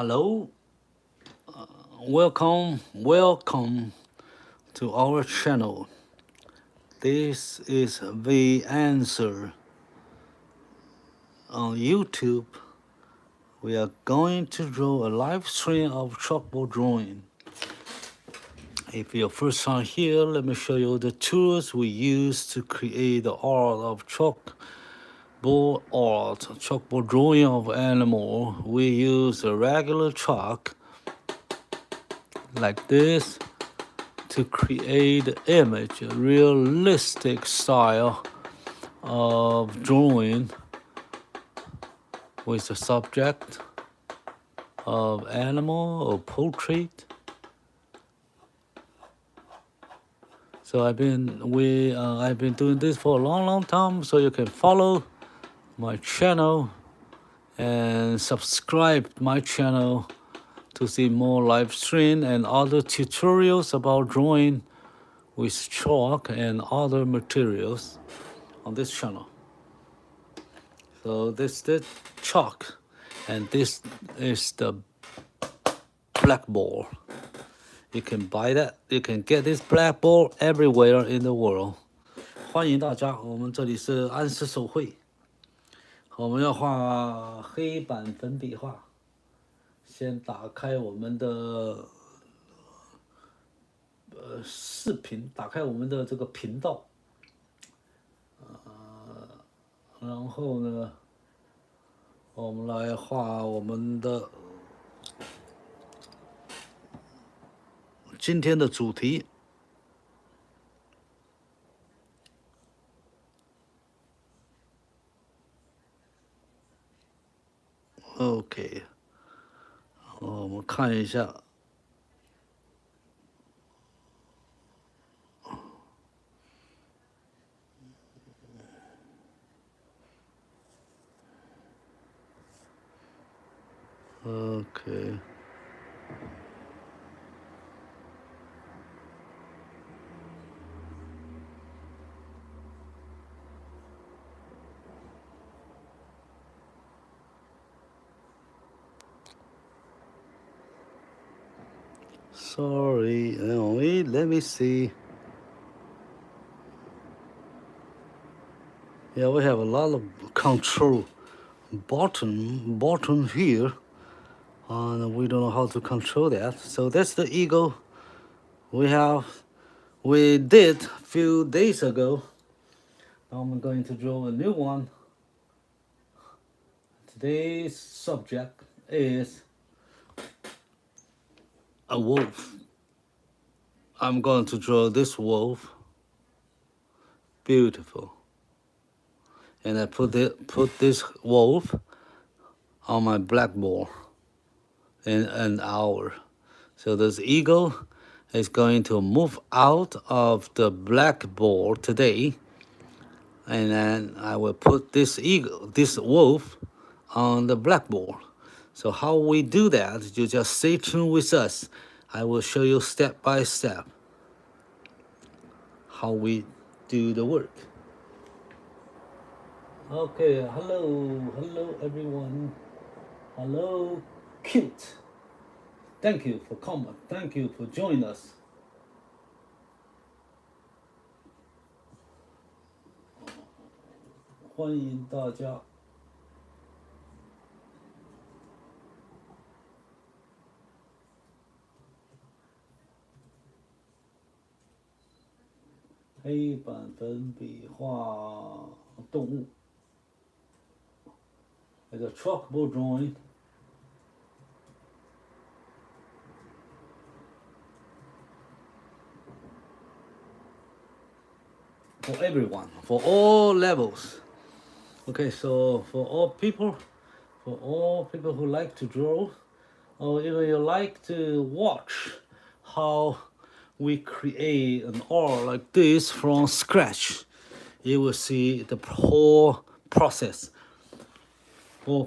Hello, welcome to our channel. This is the answer on YouTube. We are going to draw a live stream of chalkboard drawing. If you're first time here, let me show you the tools we use to create the art of chalkboard drawing of animal. We use a regular chalk like this to create the image, a realistic style of drawing with the subject of animal or portrait. So I've been doing this for a long time, so you can follow my channel and subscribe my channel to see more live stream and other tutorials about drawing with chalk and other materials on this channel. So this is the chalk and this is the blackboard. You can buy that. You can get this blackboard everywhere in the world. 欢迎大家，我们这里是安师手绘，我们要画黑板粉笔画。先打开我们的视频，打开我们的这个频道，然后呢，我们来画我们的今天的主题。OK， 我们看一下。OK。Sorry, let me see. Yeah, we have a lot of control button here, and we don't know how to control that. So that's the eagle we did a few days ago. Now I'm going to draw a new one. Today's subject is a wolf. I'm going to draw this wolf. Beautiful. And I put this wolf on my blackboard in an hour. So this eagle is going to move out of the blackboard today, and then I will put this wolf on the blackboard. So how we do that, you just stay tuned with us. I will show you step by step how we do the work. Okay, hello everyone. Hello, cute. Thank you for coming. Thank you for joining us. 欢迎大家。黑板粉笔画动物。It's a chalkboard drawing. For everyone, for all levels. Okay, so for all people who like to draw, or even you like to watch how we create an art like this from scratch, you will see the whole process. From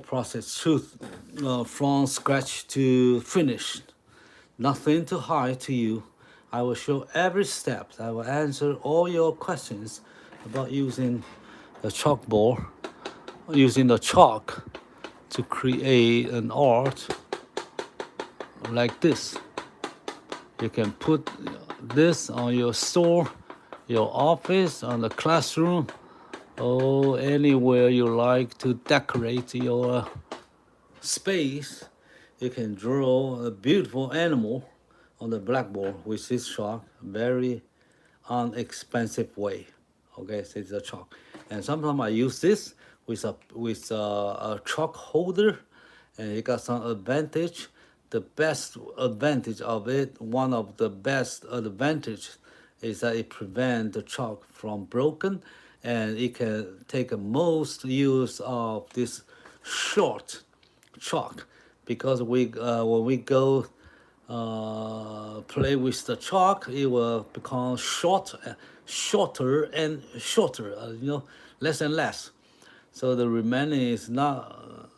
scratch to finished. Nothing to hide to you. I will show every step. I will answer all your questions about using the chalkboard, using the chalk to create an art like this. You can put this on your store, your office, on the classroom, or anywhere you like to decorate your space. You can draw a beautiful animal on the blackboard with this chalk, very inexpensive way. Okay, so it's a chalk, and sometimes I use this with a chalk holder, and it got some advantage. The best advantage of it, one of the best advantage, is that it prevents the chalk from broken, and it can take the most use of this short chalk, because when we go play with the chalk, it will become shorter and shorter, less and less. So the remaining is not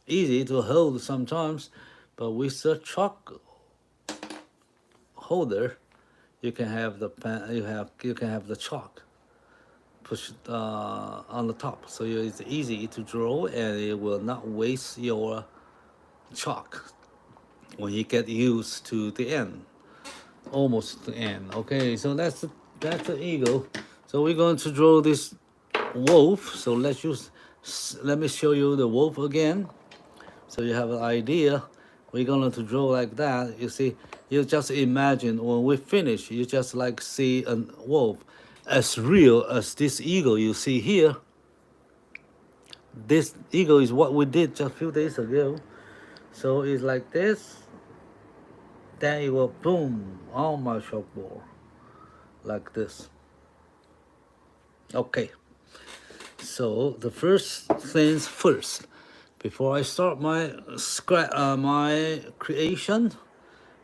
easy to hold sometimes, but with the chalk holder, you can have the pen, you can have the chalk push on the top, so it's easy to draw, and it will not waste your chalk when you get used to the end, almost the end. Okay, so that's the eagle. So we're going to draw this wolf. So let me show you the wolf again, so you have an idea. We're going to draw like that. You see, you just imagine when we finish, you just like see a wolf as real as this eagle you see here. This eagle is what we did just a few days ago. So it's like this. Then it will boom on my chalkboard like this. Okay. So the first things first. Before I start my my creation,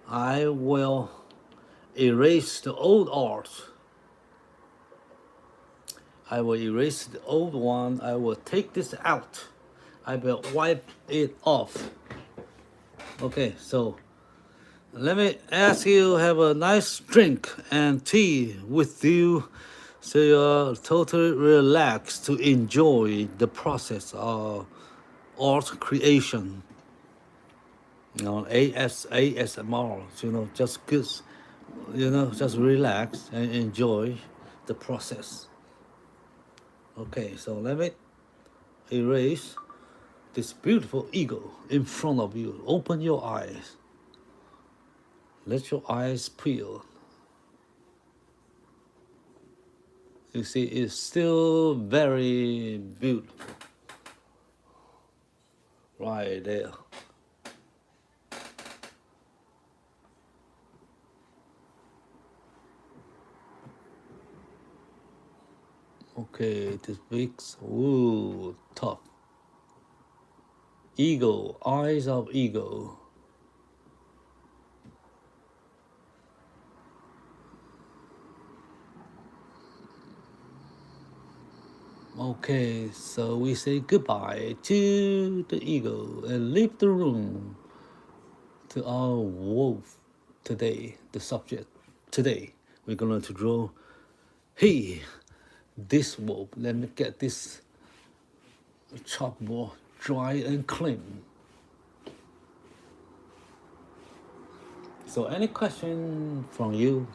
I will erase the old art. I will erase the old one. I will take this out. I will wipe it off. Okay, so let me ask you have a nice drink and tea with you, so you're totally relaxed to enjoy the process of art creation. ASMR, just good, just relax and enjoy the process. Okay, so let me erase this beautiful eagle in front of you. Open your eyes. Let your eyes peel. You see, it's still very beautiful. Right there. Okay, this big, ooh, tough. Eagle, eyes of eagle. Okay, so we say goodbye to the eagle and leave the room to our wolf today, the subject. Today, we're going to draw, hey, this wolf. Let me get this chalkboard dry and clean. So any question from you?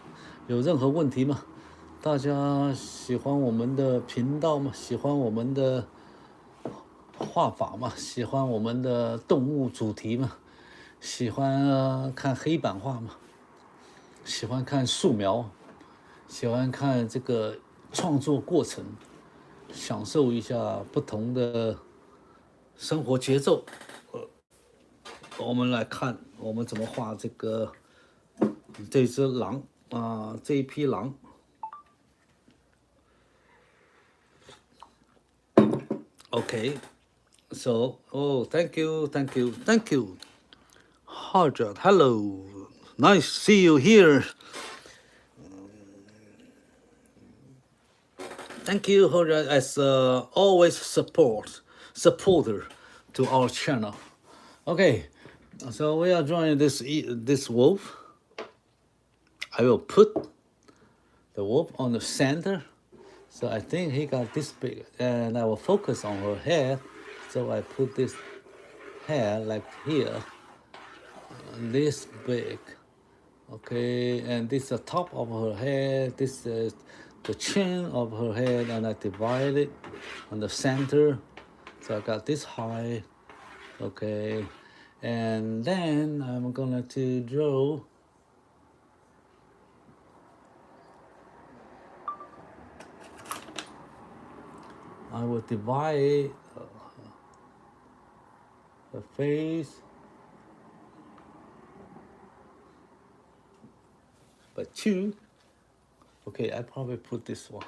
有任何问题吗？大家喜欢我们的频道吗？喜欢我们的画法吗？喜欢我们的动物主题吗？喜欢看黑板画吗？喜欢看素描？喜欢看这个创作过程？享受一下不同的生活节奏。我们来看我们怎么画这只狼这一匹狼。Okay, so thank you. Harjat, hello, nice to see you here. Thank you, Harjat, as always supporter to our channel. Okay, so we are drawing this wolf. I will put the wolf on the center. So I think he got this big, and I will focus on her hair. So I put this hair like here. this big. Okay, and this is the top of her head. This is the chin of her head, and I divide it on the center. So I got this high. Okay, and then I'm gonna to draw. I will divide the face by 2. Okay, I probably put this one.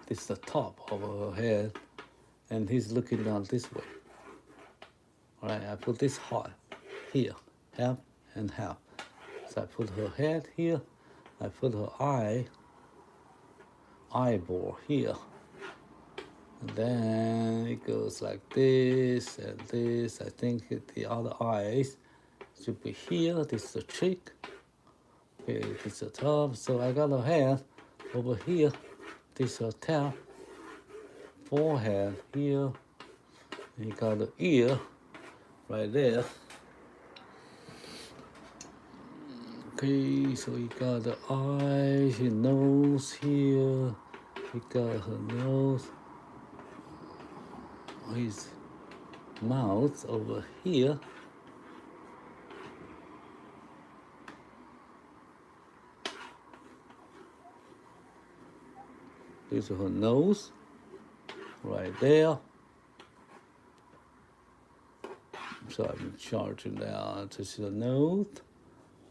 This is the top of her head, and he's looking down this way. All right, I put this high here, half and half. So I put her head here. I put her eyeball here. And then it goes like this and this. I think the other eyes should be here. This is the cheek. Okay, this is the top. So I got her head over here. This is her tail. Forehead here. You got the ear right there. Okay, so you got the eyes, your nose here. You got her nose. His mouth over here. This is her nose, right there. So I'm charging now. This is the nose.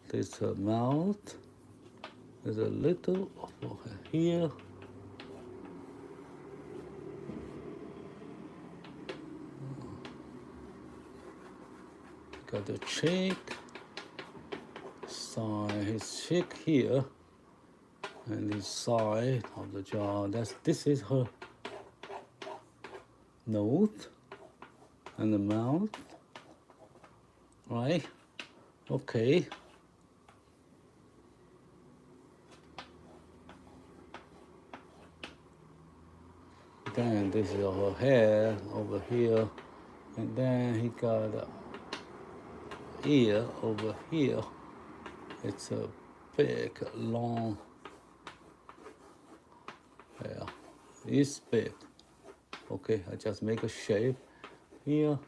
This is her mouth. There's a little over here. Got the cheek. Side, his cheek here. And his side of the jaw. This is her nose and the mouth. Right? Okay. Then this is her head over here. And then he got an ear over here. It's a big, long, yeah, it's big. Okay, I just make a shape here.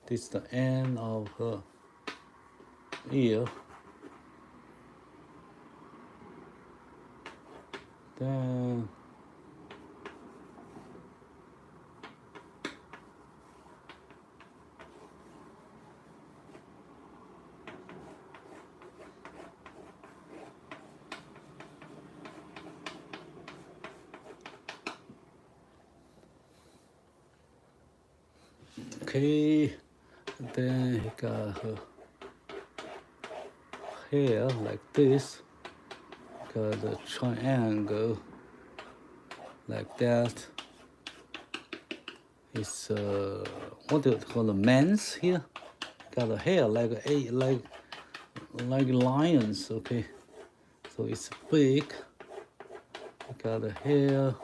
This is the end of her ear. Then okay, then he got her hair like this. Got a triangle like that. It's what do you call the man's here? Got a hair like lions. Okay, so it's big. Got a hair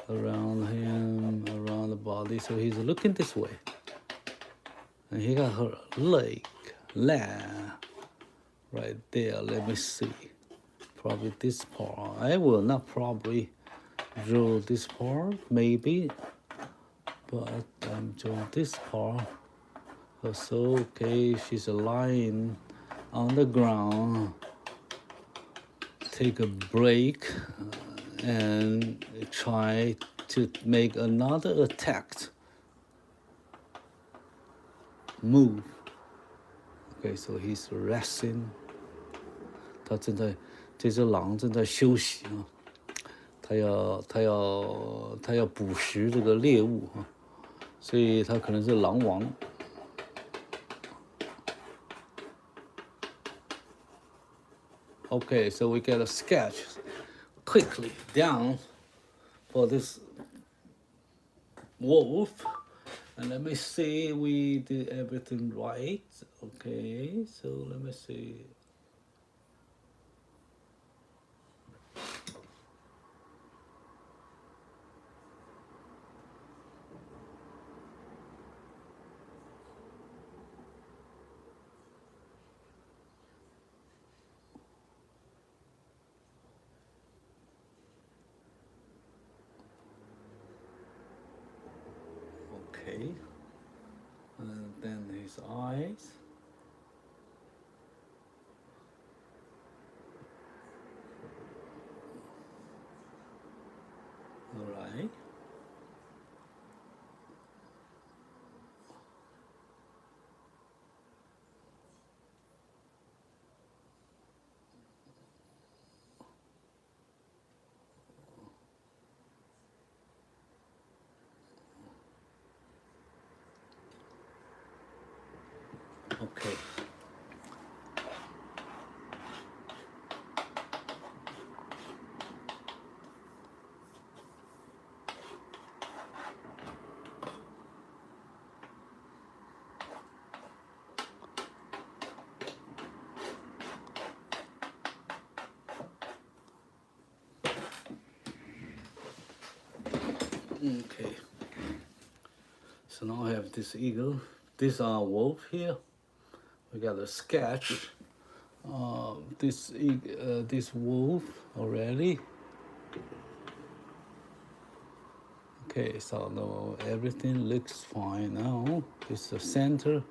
around him, around the body. So he's looking this way. And he got her leg right there. Let me see. Probably this part. I will not probably draw this part, maybe. But I'm drawing this part. So, okay, she's lying on the ground. Take a break and try to make another attack move. Okay, so he's resting. 这只狼正在休息啊，它要捕食这个猎物啊，所以它可能是狼王。Okay, so we get a sketch quickly down for this wolf. And let me see, we did everything right. Okay, so let me see. Okay. And then his eyes. All right. Okay. Okay. So now I have this eagle. This wolf here. We got a sketch. This wolf already. Okay, so now everything looks fine now. This is the center.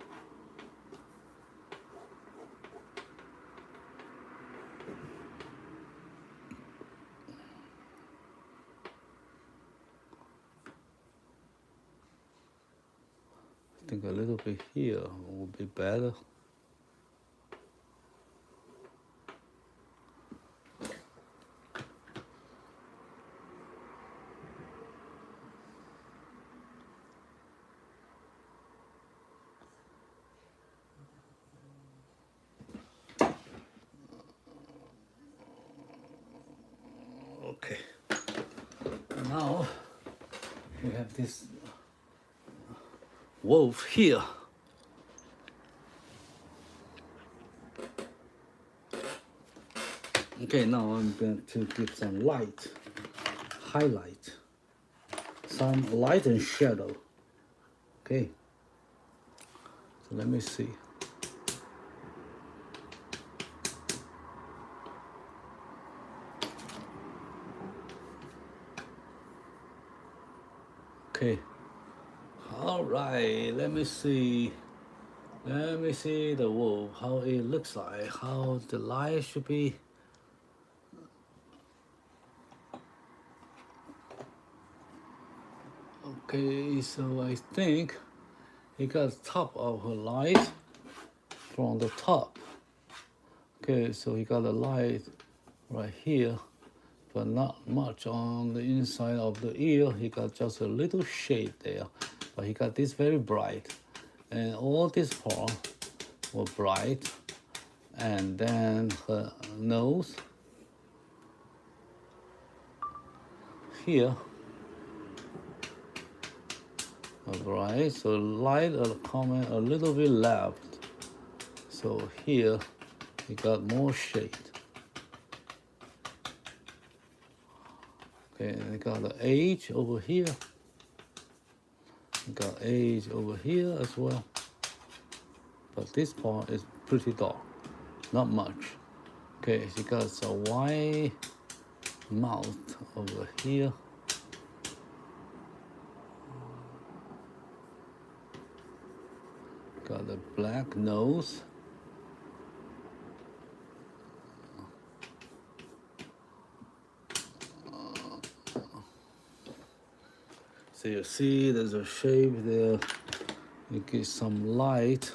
I think a little bit here would be better. Okay. Now we have this wolf here. Okay, now I'm going to give some light, highlight, some light and shadow. Okay, so let me see. Okay, all right, let me see. Let me see the wolf, how it looks like, how the light should be. Okay, so I think he got top of her light from the top. Okay, so he got a light right here, but not much on the inside of the ear. He got just a little shade there, but he got this very bright. And all this part were bright. And then her nose here. Alright, so light coming a little bit left. So here you got more shade. Okay, and you got the edge over here. You got edge over here as well. But this part is pretty dark, not much. Okay, so you got a wide mouth over here. Got a black nose. So you see there's a shape there. You get some light.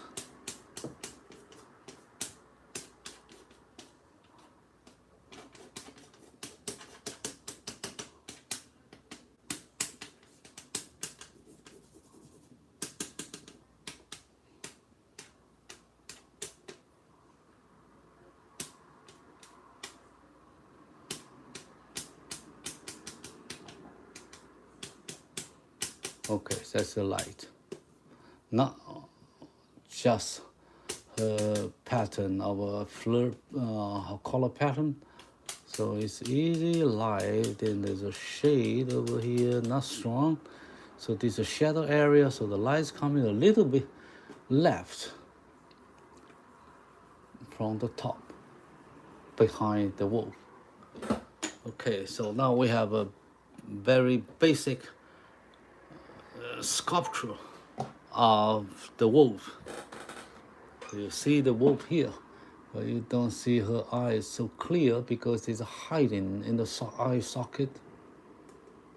Okay, so that's the light. Not just a pattern of a color pattern. So it's easy light, then there's a shade over here, not strong. So this is a shadow area, so the light's coming a little bit left from the top, behind the wolf. Okay, so now we have a very basic sculpture of the wolf. You see the wolf here, but you don't see her eyes so clear because it's hiding in the eye socket.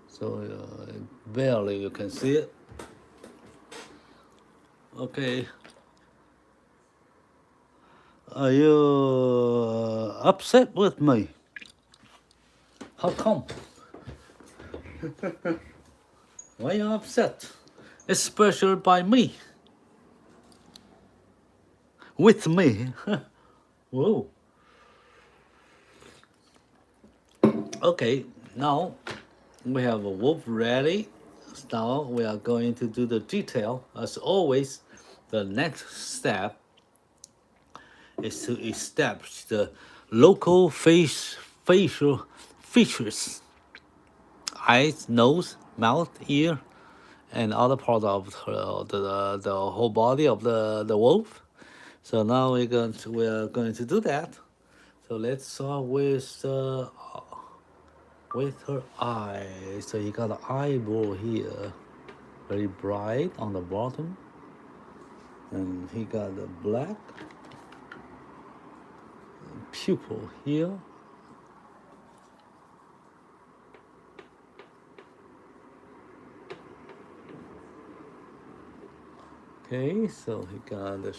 So barely you can see it. Okay. Are you upset with me? How come? Why are you upset? Especially by me. With me. Whoa. Okay, now we have a wolf ready. Now we are going to do the detail. As always, the next step is to establish the local facial features: eyes, nose, mouth, ear, and other parts of the whole body of the wolf. So now we are going to do that. So let's start with her eye. So you got an eyeball here, very bright on the bottom, and he got a black pupil here. Okay, so he got the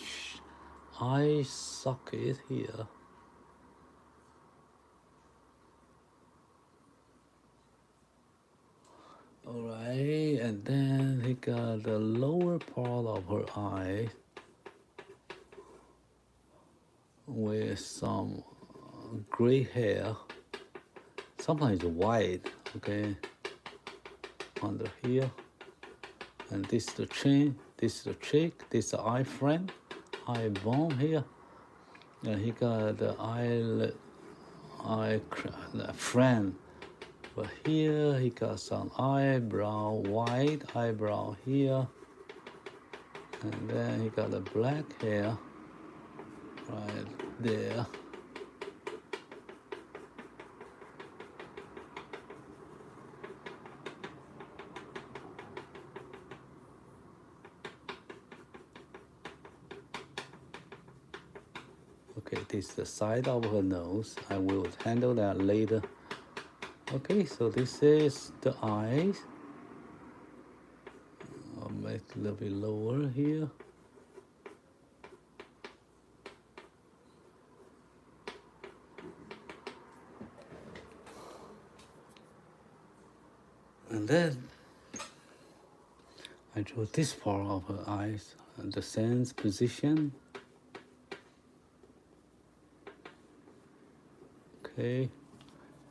eye socket here. Alright, and then he got the lower part of her eye with some gray hair, sometimes white, okay, under here. And this is the chin, this is the cheek, this is the eye frame, eye bone here. And he got the eye frame. But here he got some eyebrow, white eyebrow here. And then he got the black hair right there. Okay, this is the side of her nose. I will handle that later. Okay, so this is the eyes. I'll make it a little bit lower here. And then I draw this part of her eyes, the sense position. Okay,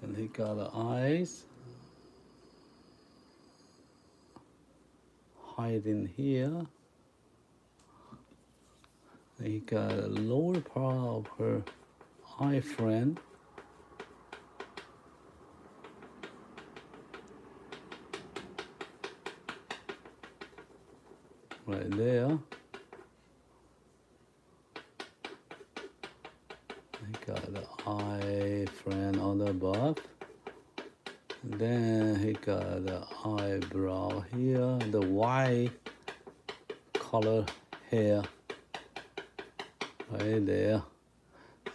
and he got the eyes hiding here. He got a lower part of her eye frame. Right there. He got the eye frame on the above. And then he got the eyebrow here, the white color hair right there.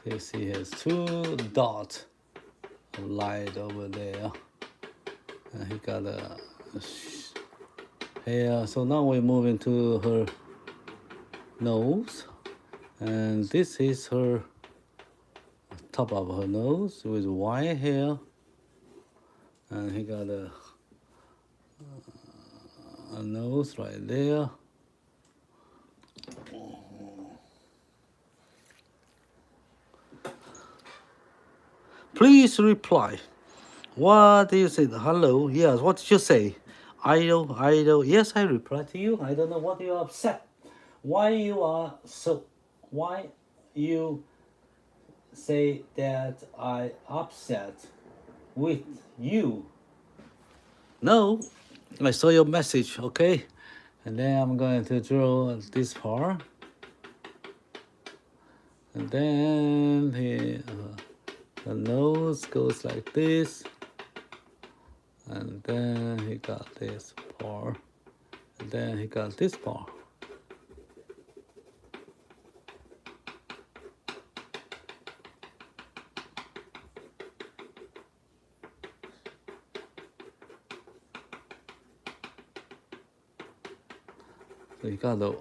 You see he has two dots of light over there. And he got a hair. So now we're moving to her nose. And this is her top of her nose with white hair. And he got a nose right there. Please reply. What do you say? Hello. Yes. What did you say? Idol. Yes, I reply to you. I don't know what you're upset. Why you say that I upset with you? No, I saw your message. Okay, and then I'm going to draw this part, and then the nose goes like this, and then he got this part, and then he got this part. So you got the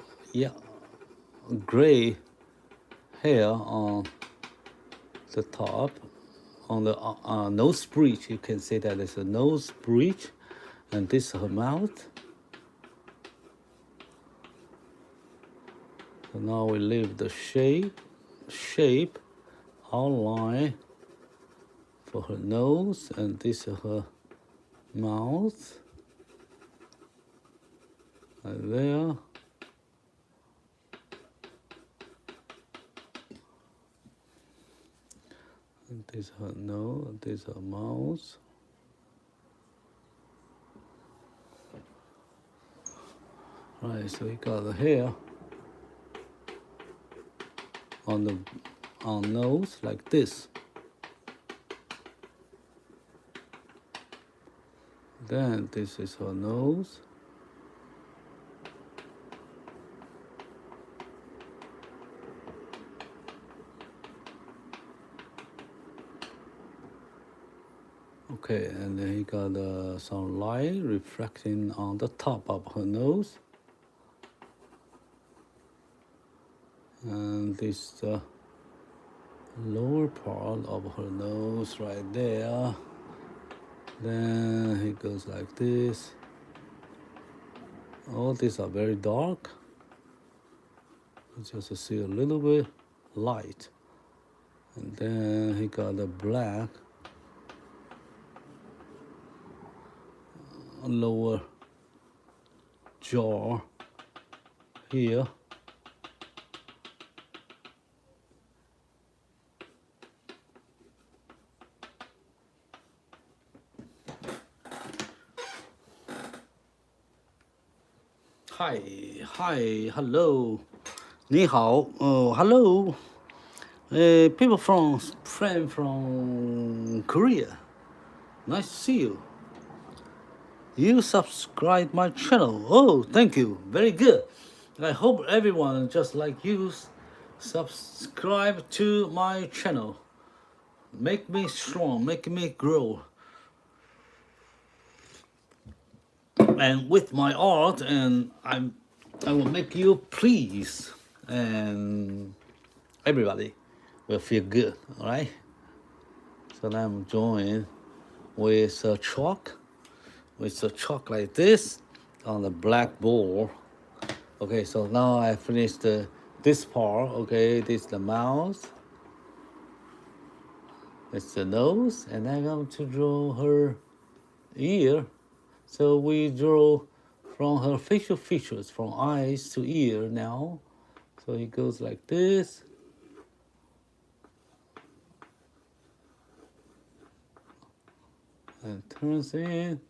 gray hair on the top, on the nose bridge. You can say that it's a nose bridge, and this is her mouth. So now we leave the shape outline for her nose, and this is her mouth. Right there. And this is her nose, this is her mouth. Right, so we got the hair on the nose like this. Then this is her nose. Okay, and then he got some light reflecting on the top of her nose. And this is the lower part of her nose right there. Then he goes like this. All these are very dark. You just see a little bit light. And then he got the black lower jaw here. Hi, hello. 你好, hello. People friend from Korea. Nice to see you. You subscribe my channel. Oh, thank you. Very good. I hope everyone just like you subscribe to my channel. Make me strong, make me grow. And with my art, and I will make you pleased, and everybody will feel good. All right. So now I'm drawing with a chalk, like this on the blackboard. Okay. So now I finished this part. Okay. This is the mouth. It's the nose, and I'm going to draw her ear. So we draw from her facial features, from eyes to ear now. So it goes like this. And turns in.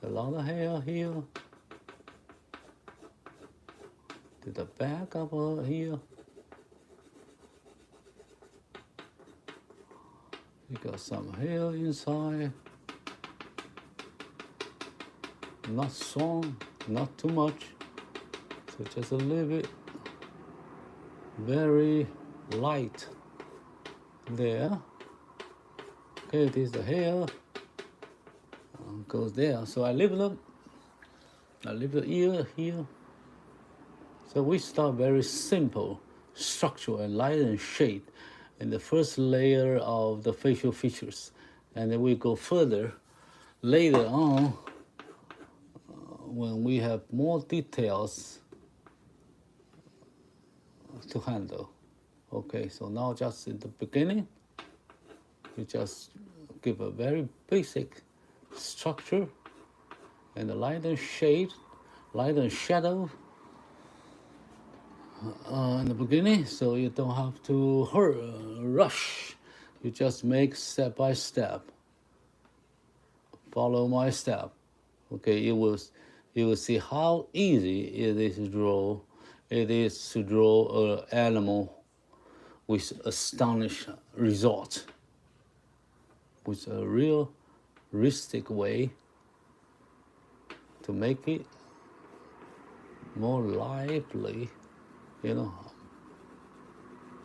A lot of hair here. To the back of her here. You got some hair inside. Not strong, not too much. So just a little bit. Very light there. Okay, this is the hair. Goes there. So I leave the ear here. So we start very simple structure and light and shade in the first layer of the facial features. And then we go further later on when we have more details to handle. Okay, so now just in the beginning, you just give a very basic structure and the light and shade, light and shadow in the beginning, so you don't have to rush. You just make step by step. Follow my step. Okay, you will see how easy it is to draw. It is to draw an animal with astonishing result, with a realistic way to make it more lively, you know.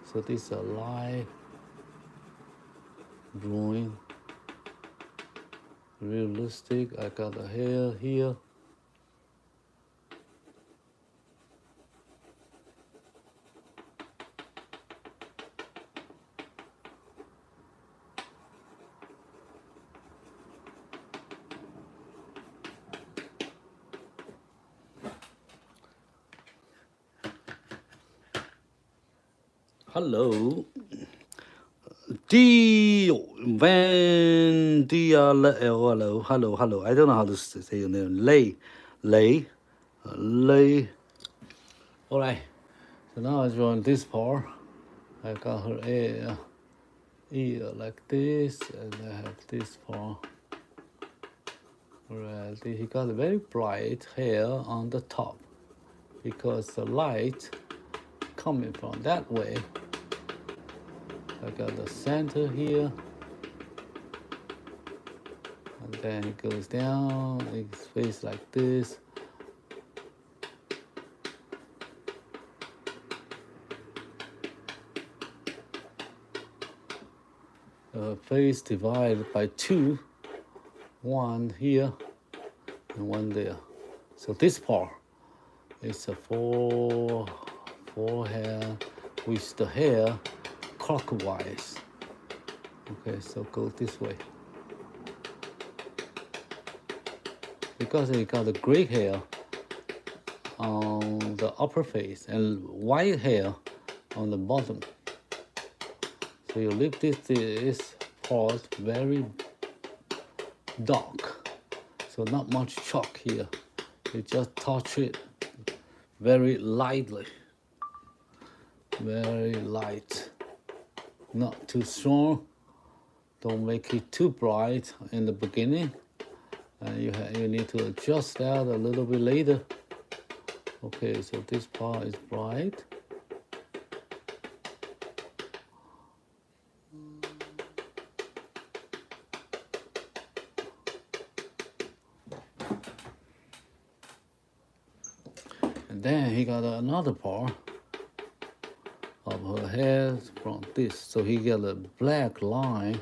So this is a live drawing, realistic. I got the hair here. Hello. D Van hello, hello. I don't know how to say your name. Lay. All right. So now I join this part. I got her ear like this, and I have this part. Right. He got very bright hair on the top because the light coming from that way. I got the center here, and then it goes down. It's face like this. Face divided by two, one here and one there. So this part is a forehead with the hair clockwise. Okay, so go this way. Because he got the gray hair on the upper face and white hair on the bottom. So you leave this part very dark. So not much chalk here. You just touch it very lightly. Very light. Not too strong. Don't make it too bright in the beginning. And you need to adjust that a little bit later. Okay, so this part is bright. And then he got another part of her head from this. So he got a black line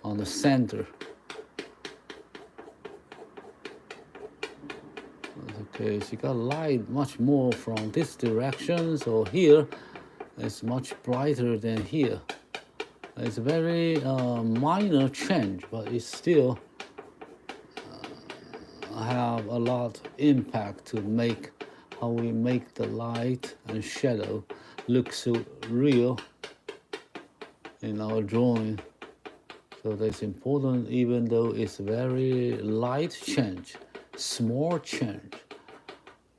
on the center. Okay, she got light much more from this direction. So here it's much brighter than here. It's a very minor change, but it still have a lot of impact to make how we make the light and shadow look so real in our drawing. So that's important, even though it's very light change, small change,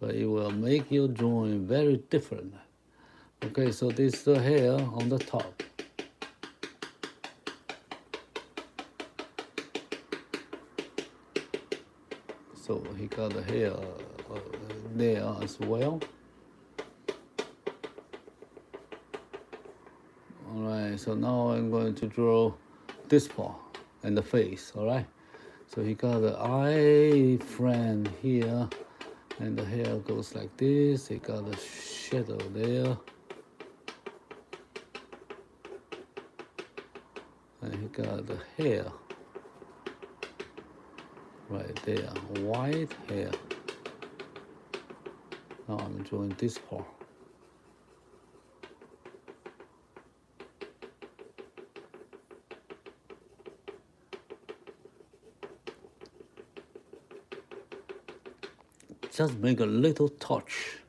but it will make your drawing very different. Okay, so this is the hair on the top. So he got the hair there as well. All right, so now I'm going to draw this part and the face, all right? So he got the eye frame here, and the hair goes like this. He got a shadow there. And he got the hair right there, white hair. Now I'm drawing this part. Just make a little touch.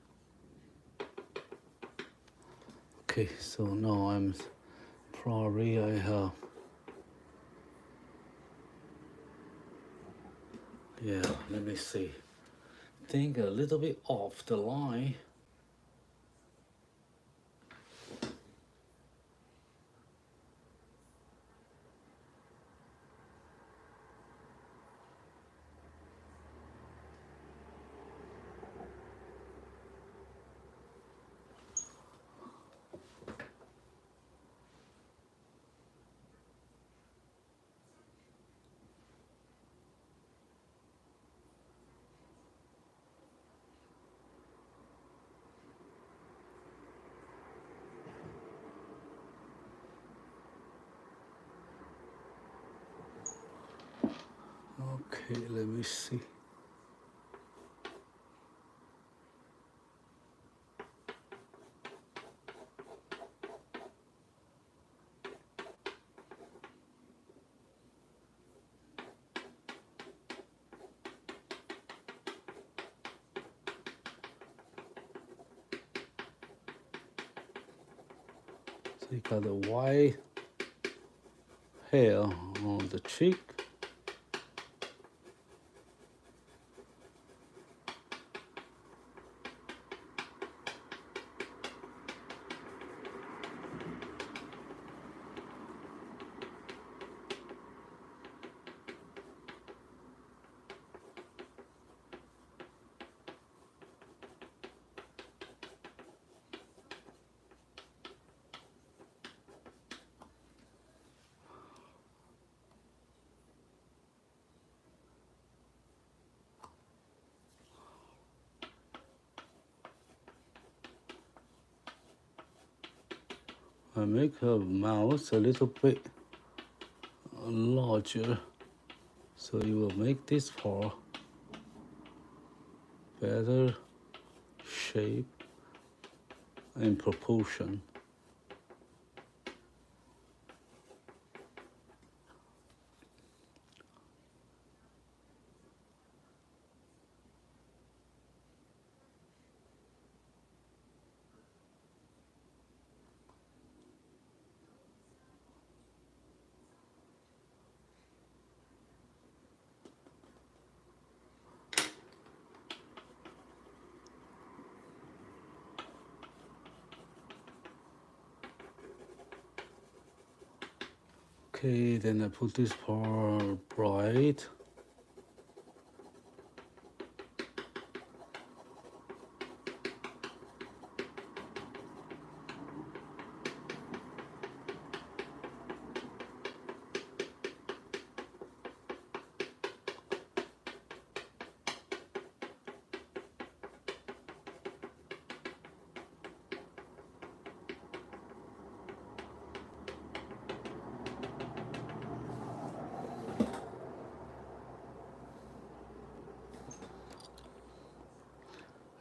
Okay, so now I have, yeah, let me see. Think a little bit off the line. Okay, let me see. So he got the white hair on the cheek. I make her mouth a little bit larger, so you will make this part better shape and proportion. Okay, then I put this part bright.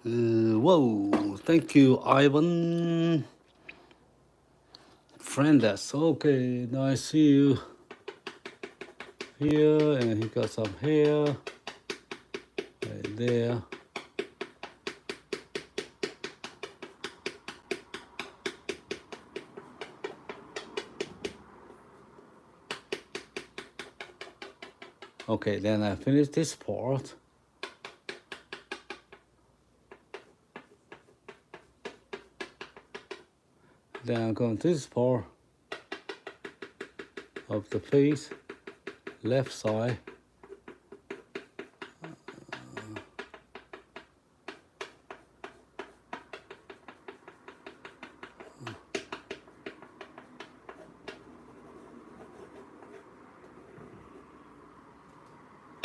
Whoa, thank you, Ivan. Friendas, okay, now I see you here, and he got some hair right there. Okay, then I finish this part. Then I'm going to this part of the face, left side.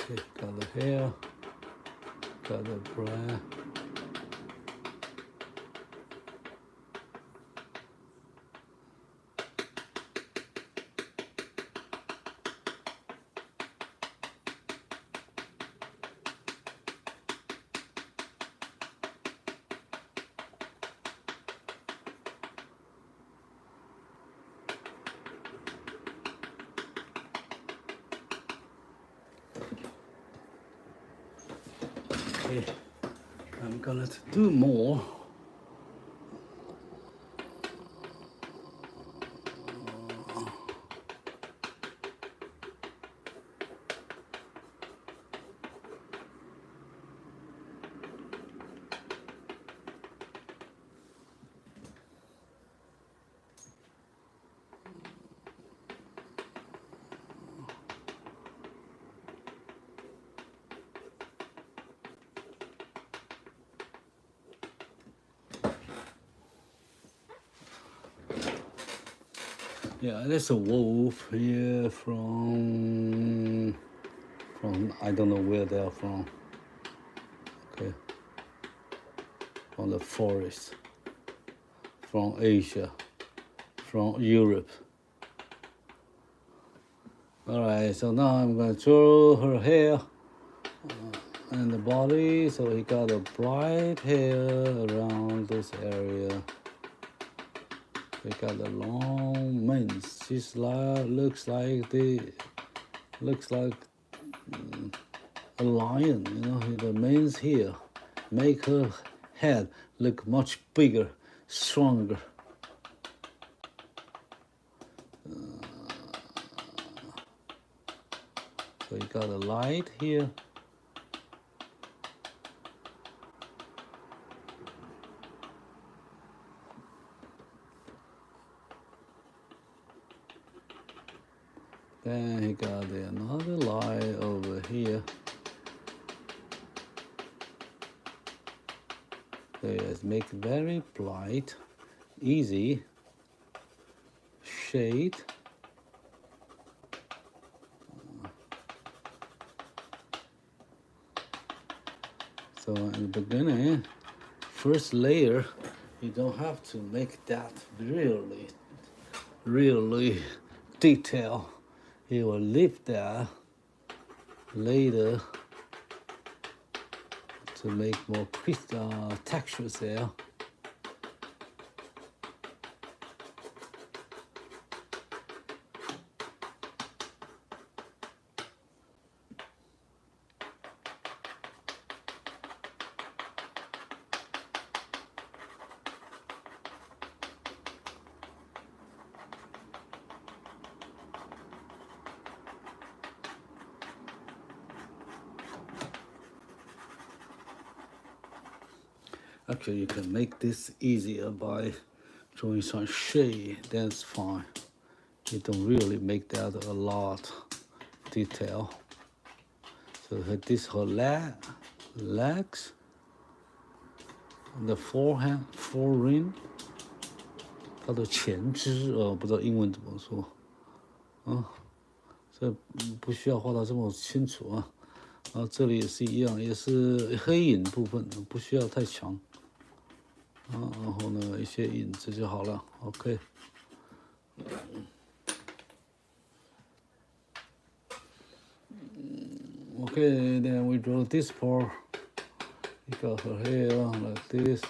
Okay, got the hair, got the bra. Okay, I'm gonna do more. Yeah, there's a wolf here from I don't know where they are from. Okay, from the forest, from Asia, from Europe. All right, so now I'm gonna draw her hair and the body. So he got a bright hair around this area. They got a long mane. She's looks like a lion. You know, the mane's here. Make her head look much bigger, stronger. So you got a light here. Then he got another light over here. So let's make it very bright, easy shade. So in the beginning, first layer, you don't have to make that really detailed. You will leave that later to make more textures there. Actually, you can make this easier by drawing some shade. That's fine. You don't really make that a lot detail. So this her legs, the forehand, forearm, 它的前肢不知道英文怎么说这不需要画到这么清楚啊。然后这里也是一样，也是黑影部分，不需要太强。然后呢，一些影子就好了。OK。Okay, then we draw this part. You got her hair like this.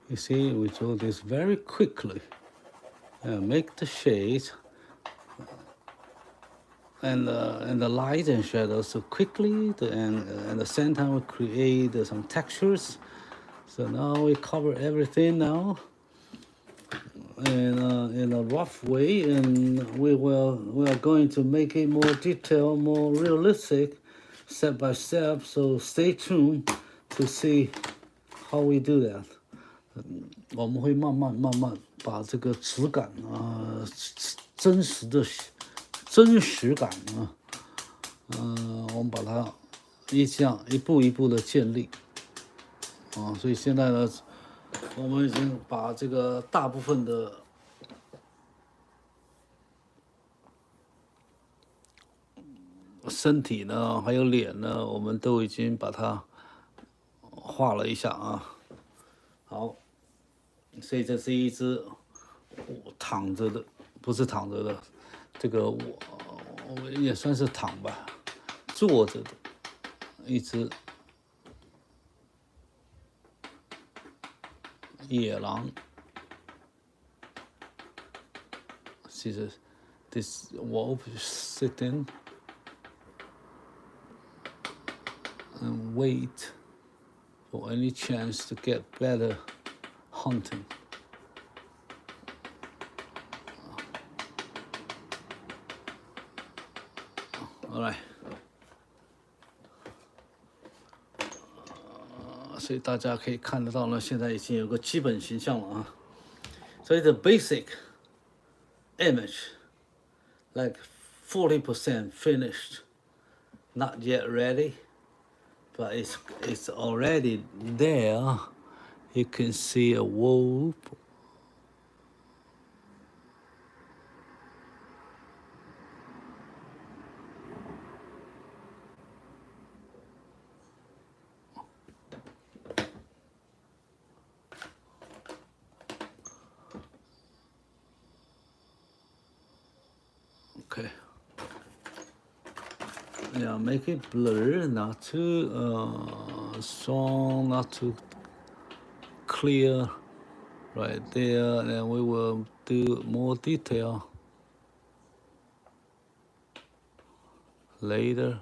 You see, we draw this very quickly. Make the shades and the light and shadows so quickly, and at the same time we create some textures. So now we cover everything now in a rough way, and we are going to make it more detailed, more realistic, step by step. So stay tuned to see how we do that. 我们会慢慢把这个质感真实感我们把它一步一步的建立所以现在呢，我们已经把这个大部分的身体呢，还有脸呢，我们都已经把它画了一下好。所以这是一只躺着的，不是躺着的，这个我也算是躺吧，坐着的一只野狼。其实 this wolf sitting and wait for any chance to get better hunting. All right. 所以大家可以看得到呢，现在已经有个基本形象了啊。所以 the basic image, like 40% finished, not yet ready, but it's already there. You can see a wolf. Okay. Yeah, make it blur, not too strong, not too clear. Right there, and we will do more detail later.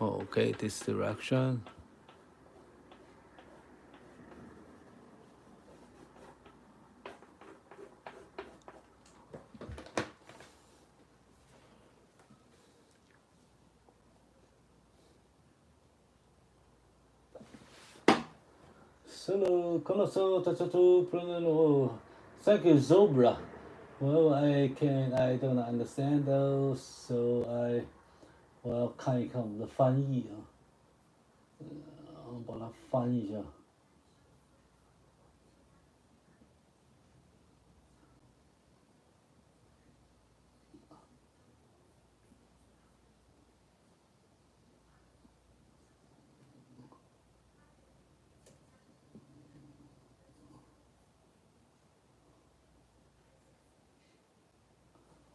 Oh, okay, this direction. Hello, thank you, Zobra. Well, I don't understand those, so我要看一看我们的翻译啊，把它翻译一下。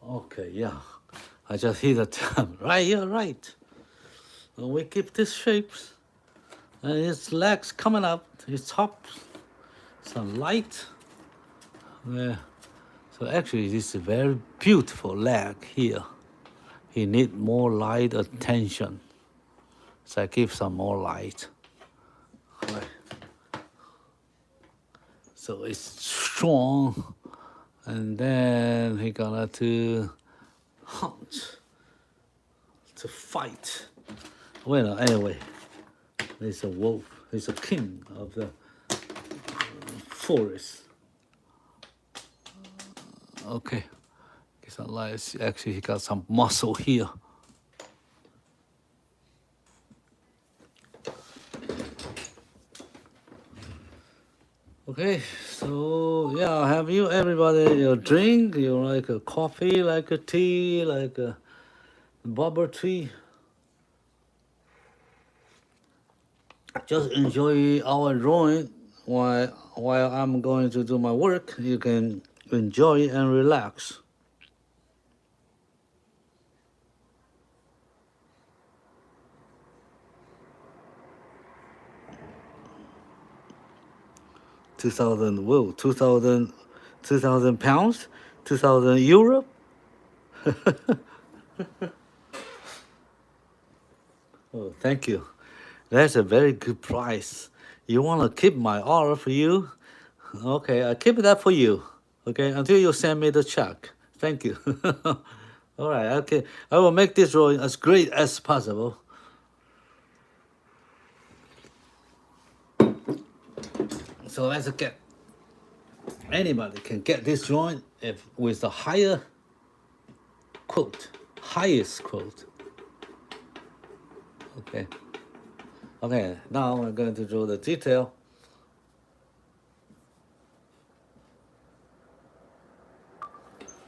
Okay, yeah. I just hit a tab. Right, you're right. We keep these shapes. And his legs coming up, his top, some light. Yeah. So actually, this is a very beautiful leg here. He need more light attention. So I give some more light. Right. So it's strong. And then he gonna to hunt, to fight. Well, anyway, he's a wolf. He's a king of the forest. Okay, actually he got some muscle here. Okay, so yeah, have you everybody your drink? You like a coffee, like a tea, like a bubble tea? Just enjoy our drawing while I'm going to do my work. You can enjoy and relax. Whoa, 2,000 pounds, 2,000 euro. Oh, thank you. That's a very good price. You want to keep my order for you? Okay, I keep that for you. Okay, until you send me the check. Thank you. All right, okay. I will make this drawing as great as possible. So let's get, anybody can get this drawing if with the higher quote, highest quote. Okay. Okay, now we're going to draw the detail.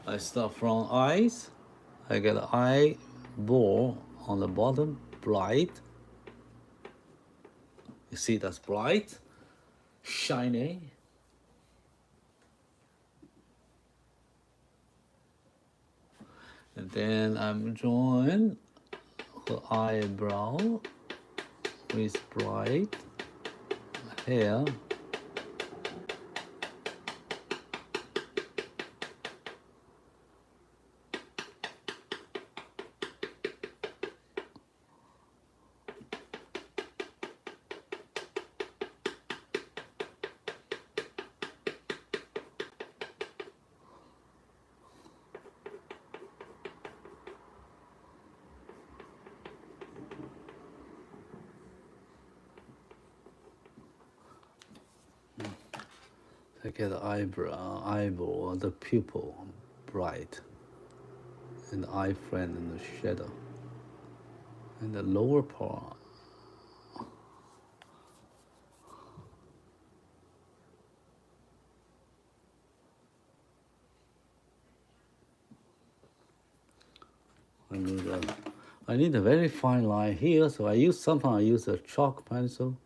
I start from eyes. I get an eyeball on the bottom, bright. You see that's bright, shiny. And then I'm drawing the eyebrow with bright hair. I get the eyeball, the pupil bright, and the eye frame and the shadow. And the lower part, I need a very fine line here, so sometimes I use a chalk pencil.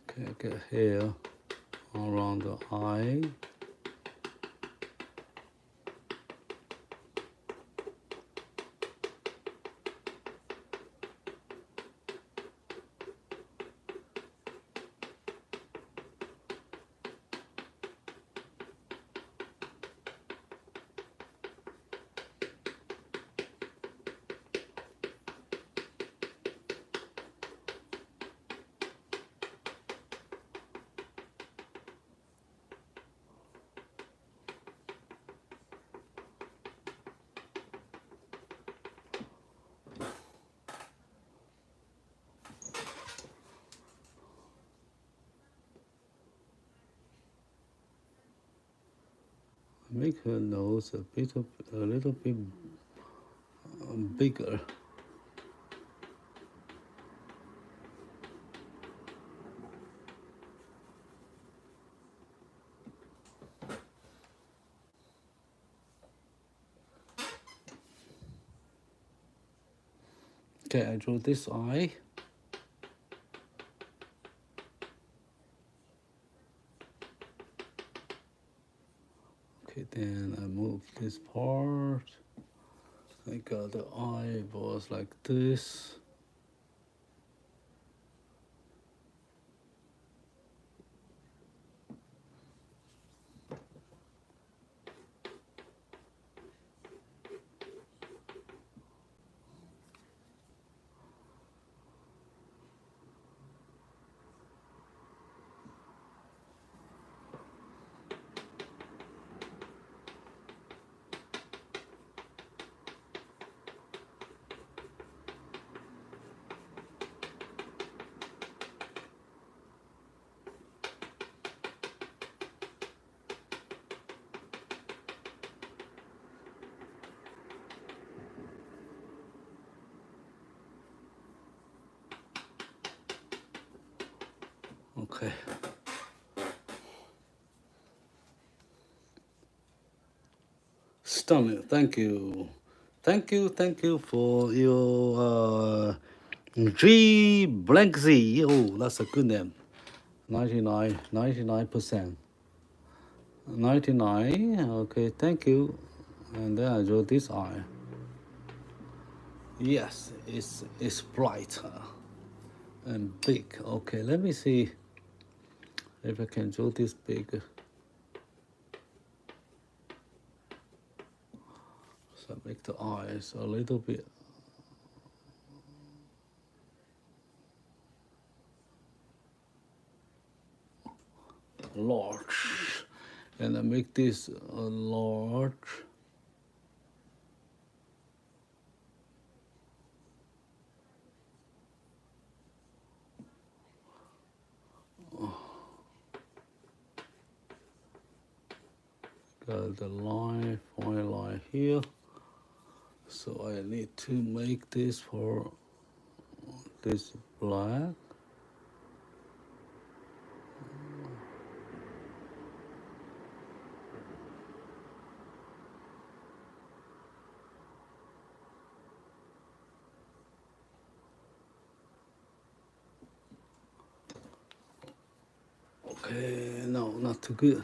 Okay, I get here around the eye. Make her nose a little bit bigger. Okay, I drew this eye. Okay, then I move this part. I got the eyeballs like this. Okay. Stunning. Thank you. Thank you for your G blank Z. Oh, that's a good name. 99%. 99. Okay, thank you. And then I draw this eye. Yes, it's bright and big. Okay, let me see if I can draw this bigger. So make the eyes a little bit large, and I make this large. Got the line, fine line here. So I need to make this for this black. Okay, no, not too good.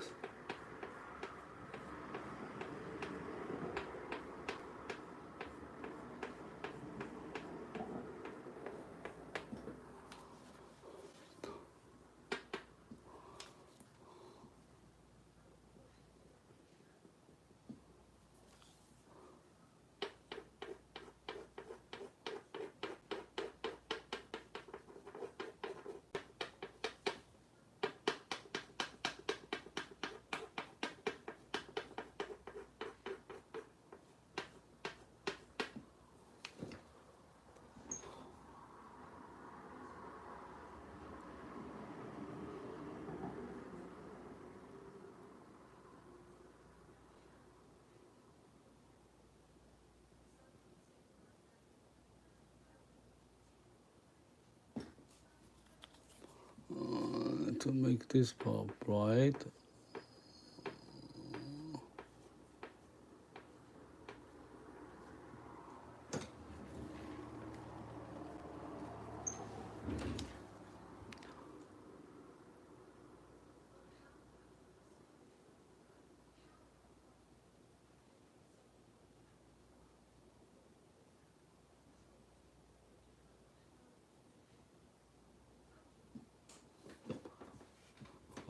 To make this part bright.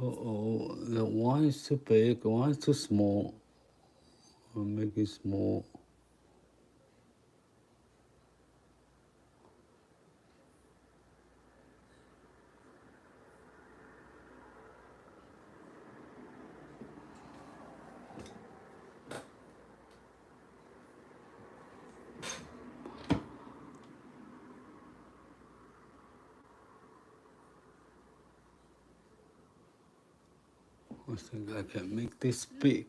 Uh-oh, the one is too big, one is too small. I'll make it small. I think I can make this big.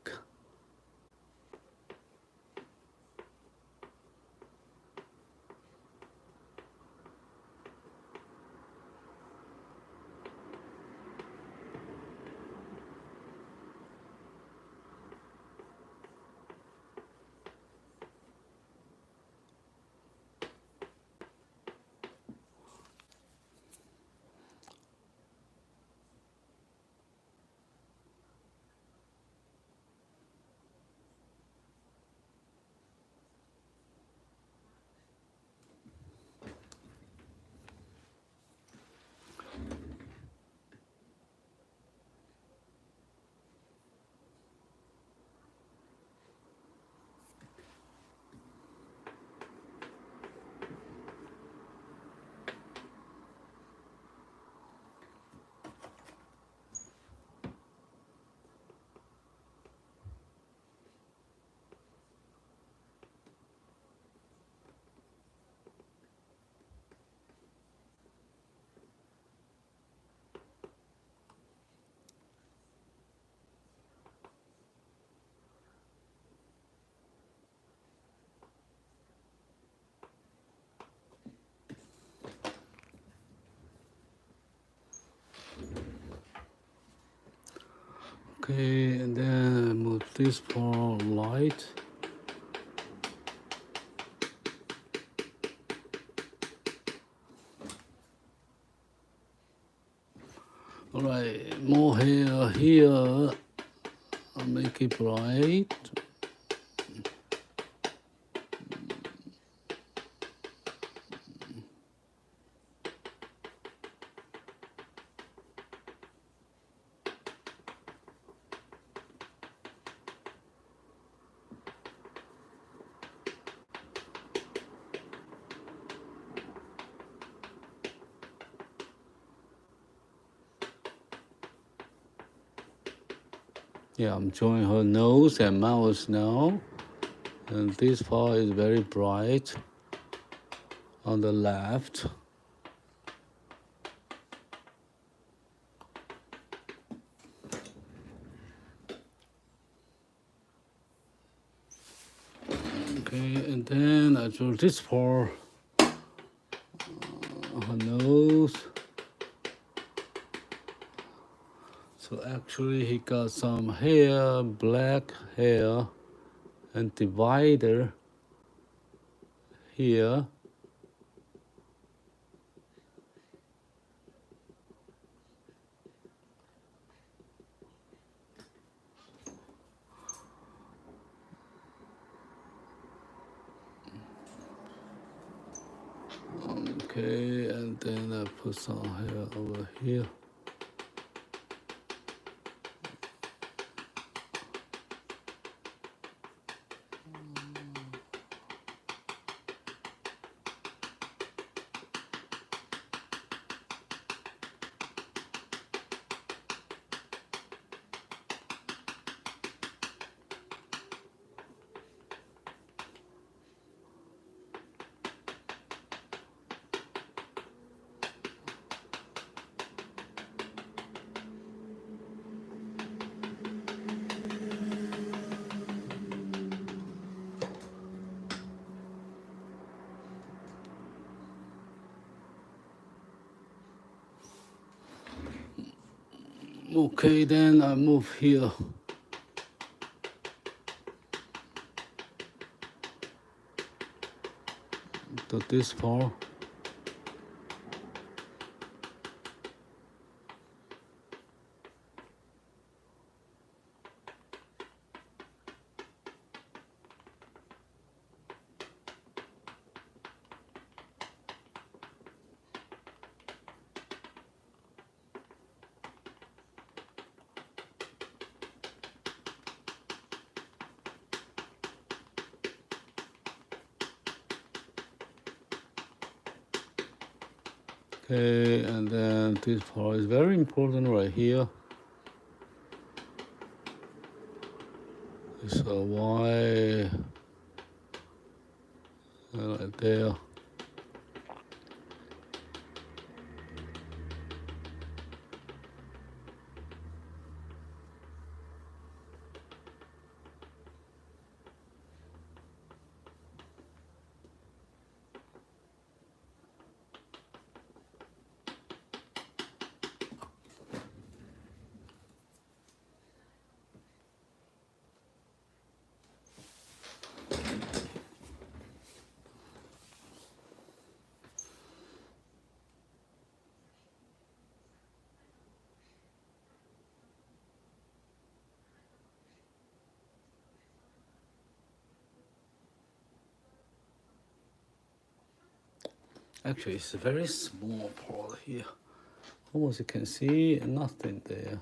Okay, and then move this part light. Alright, more hair here. I'll make it bright. Yeah, I'm drawing her nose and mouth now. And this part is very bright on the left. Okay, and then I draw this part, her nose. So actually he got some hair, black hair, and divider here. Okay, and then I put some hair over here. Okay, then I move here. To this part. Okay, and then this part is very important right here. It's a Y right there. Actually, it's a very small part here. Almost you can see nothing there.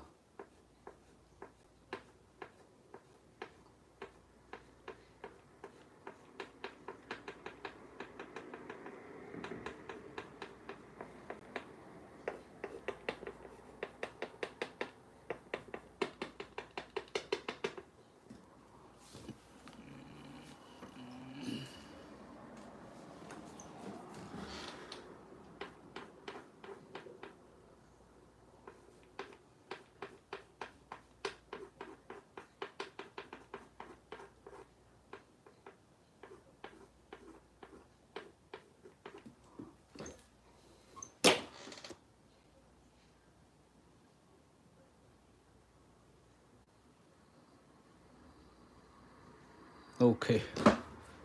Okay,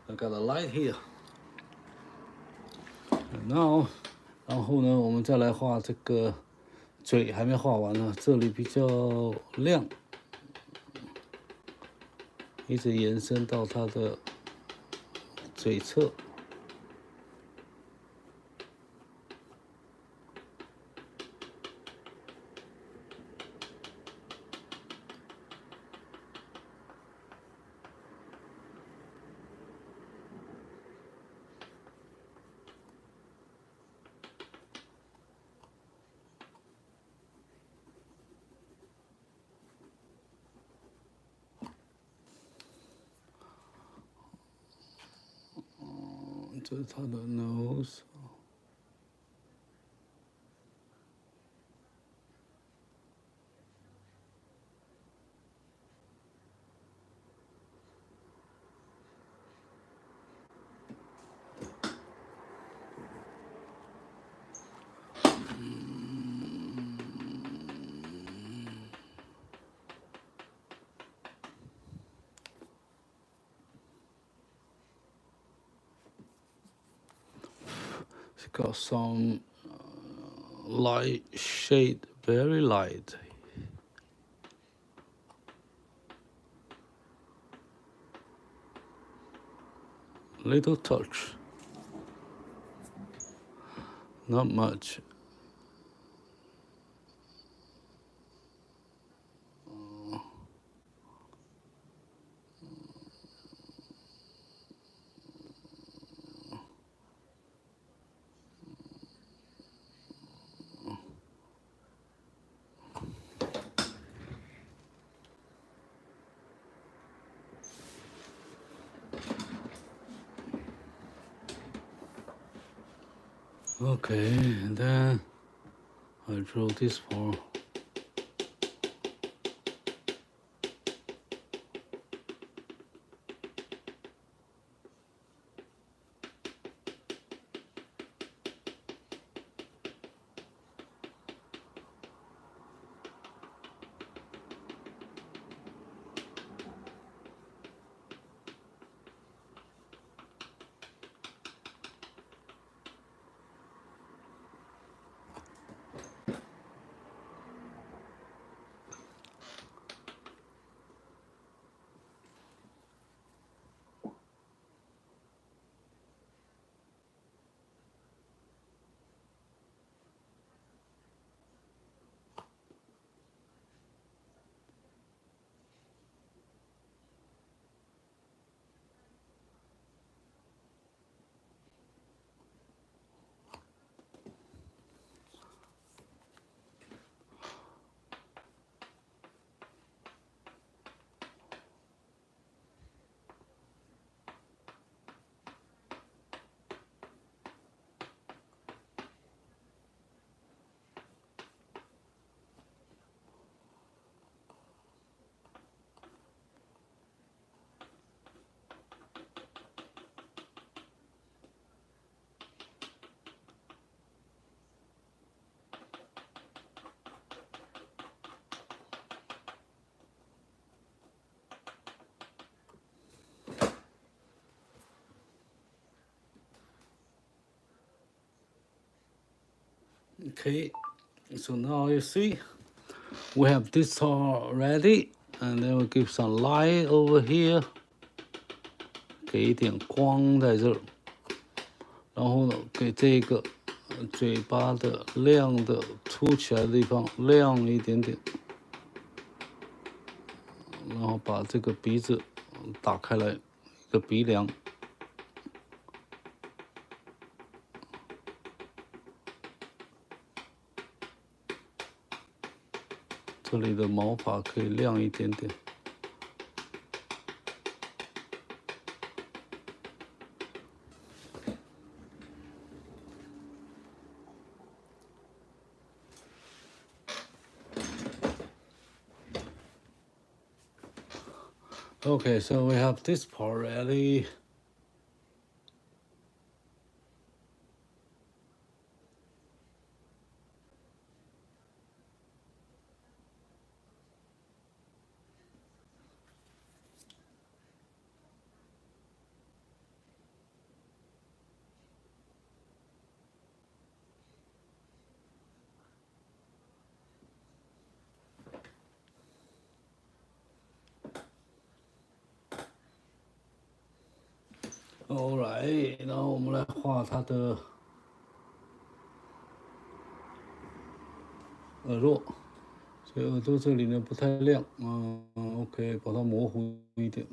I got a light here. And now, 然后呢，我们再来画这个嘴，还没画完呢，这里比较亮，一直延伸到它的嘴侧。这是它的 nose。It's got some light shade, very light. Little touch. not much. Okay, and then I draw this part. Okay, so now you see we have this star ready, and then we give some light over here. 给一点光在这儿，然后呢，给这个嘴巴的亮的凸起来的地方亮一点点，然后把这个鼻子打开来，一个鼻梁。这里的毛发可以亮一点点。Okay, so we have this part ready. Alright， 然后我们来画它的耳朵，所以耳朵这里呢不太亮，OK， 把它模糊一点。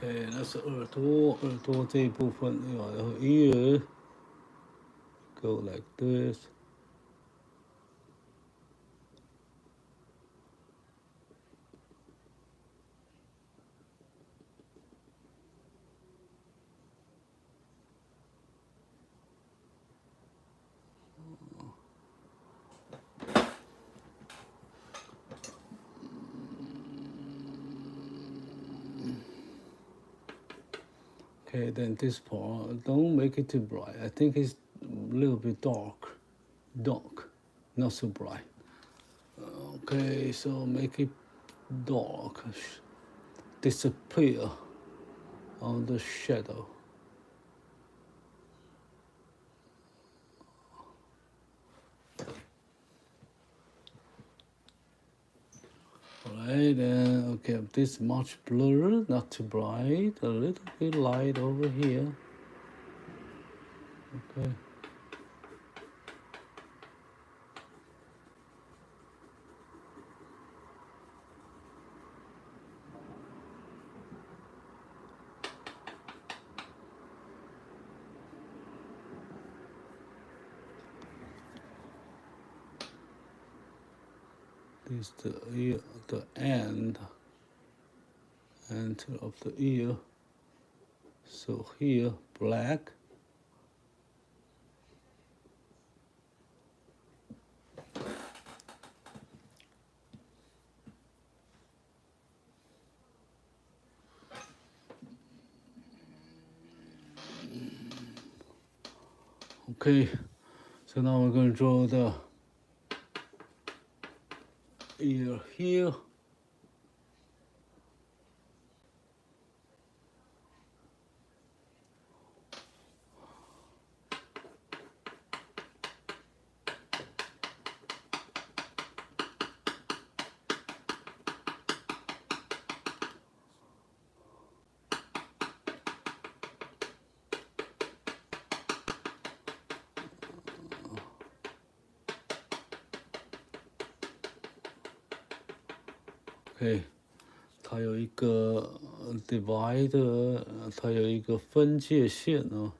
OK， 那是耳朵这一部分，然后 ear go like this。Okay, then this part, don't make it too bright. I think it's a little bit dark, not so bright. Okay, so make it dark, disappear on the shadow. Alright, then okay, this much blur, not too bright, a little bit light over here. Okay. This is the ear, the end of the ear. So here, black. Okay, so now we're going to draw the ear here. OK， 它有一个 divide， 它有一个分界线啊。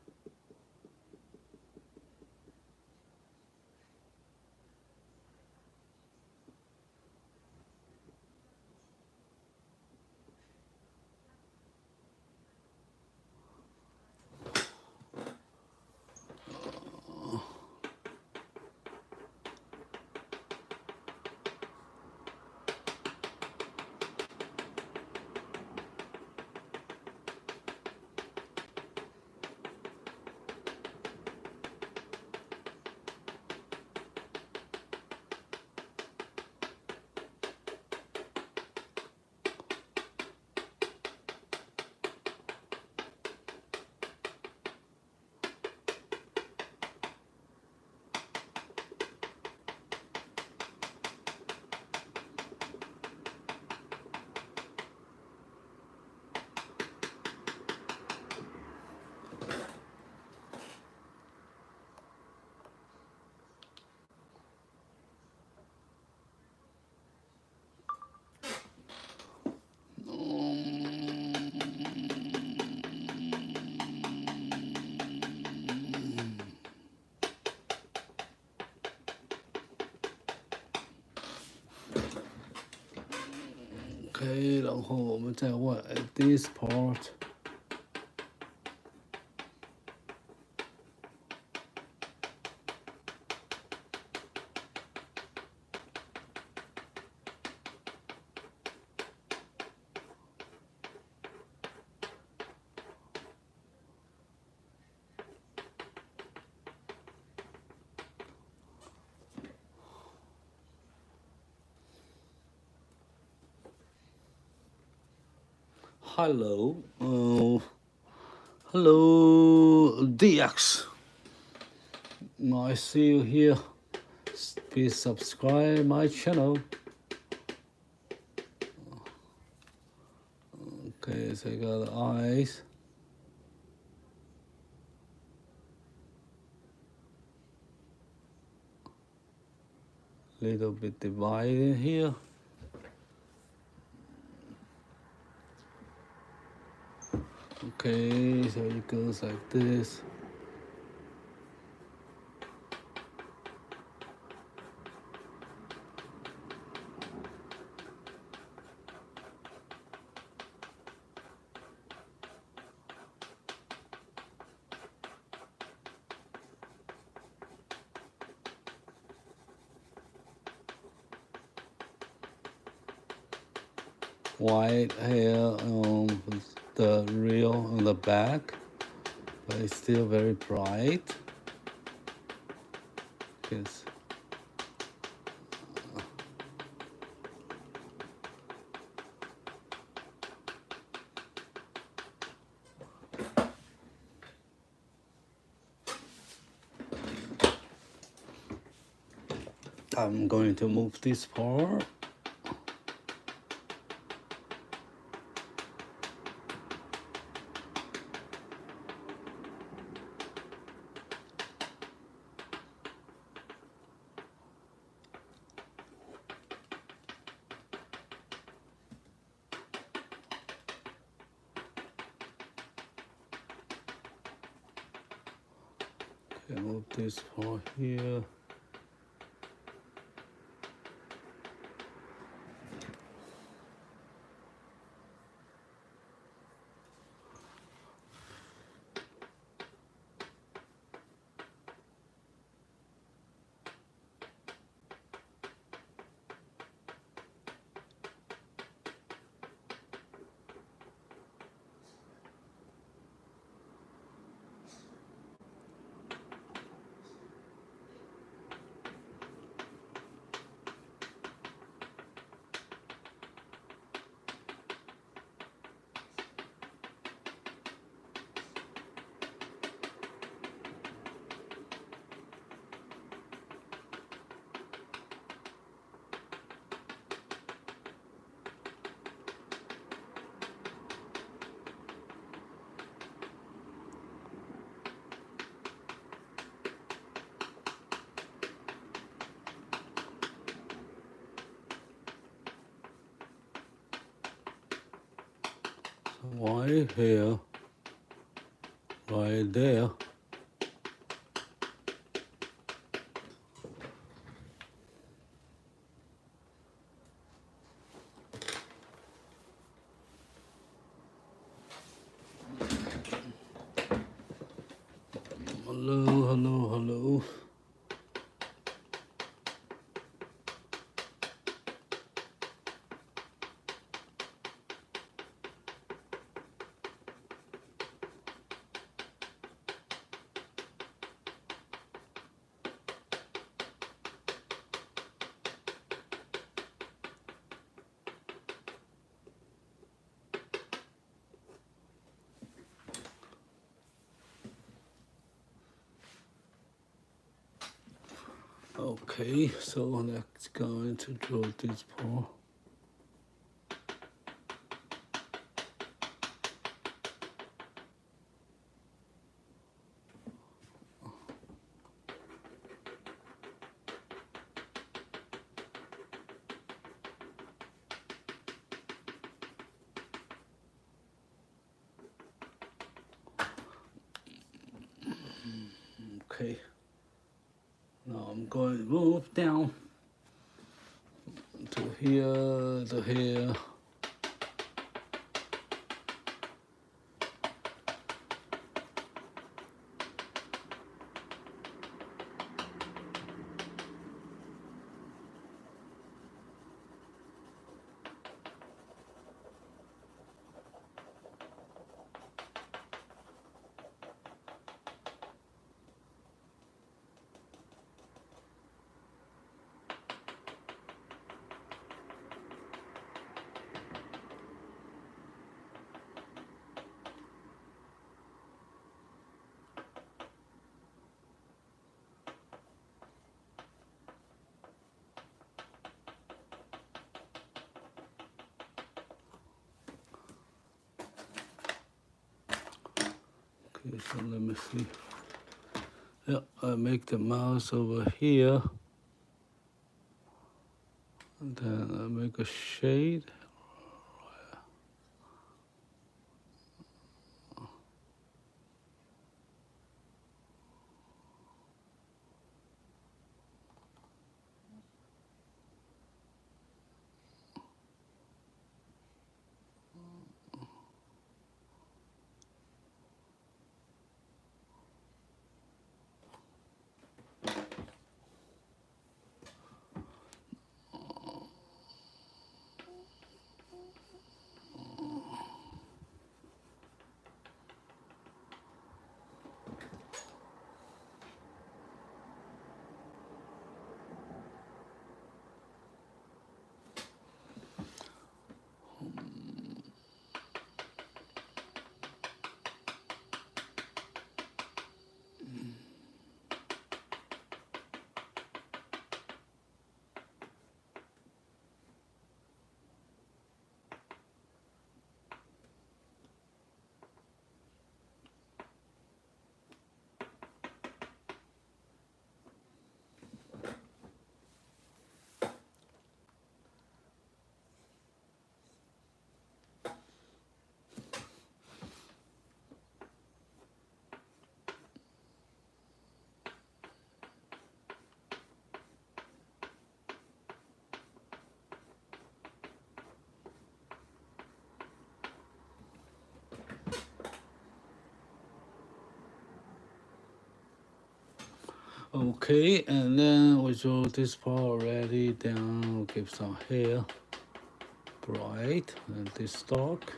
OK， 然后我们再问 this part。Hello, hello, DX. I see you here. Please subscribe my channel. Okay, so I got the eyes. Little bit divided here. Okay, so it goes like this. White hair on the reel on the back, but it's still very bright. Yes. I'm going to move this part. Okay, move this part here. Right here, right there. Hello, hello, hello. Okay, so let's go into draw this part. Okay. Now I'm going to move down to here, to here. Okay, so let me see. Yeah, I make the mouse over here. And then I make a shade. Okay, and then we draw this part already. Then we'll give some hair bright and this dark.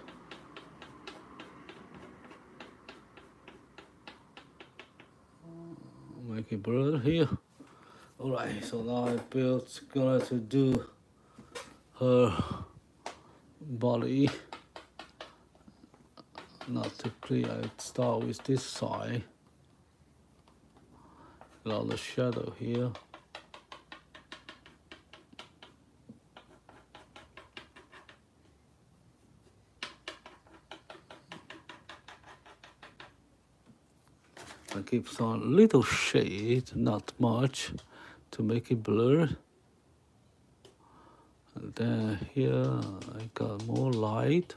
Make it blur here. Alright, so now I gonna to do her body. Not too clear. I start with this side. A lot of shadow here. I give some little shade, not much, to make it blurred. And then here I got more light.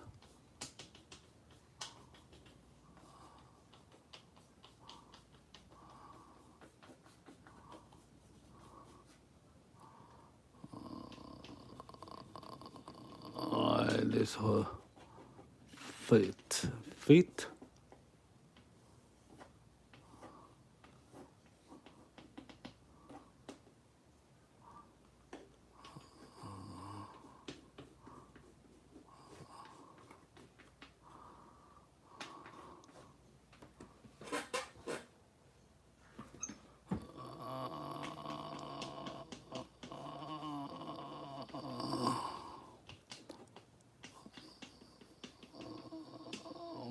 Alright, this her feet.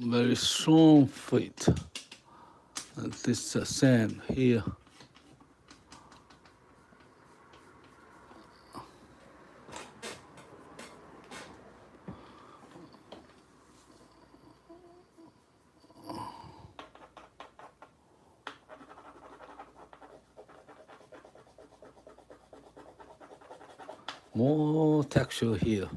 Very strong feet. And this is the same here. More texture here.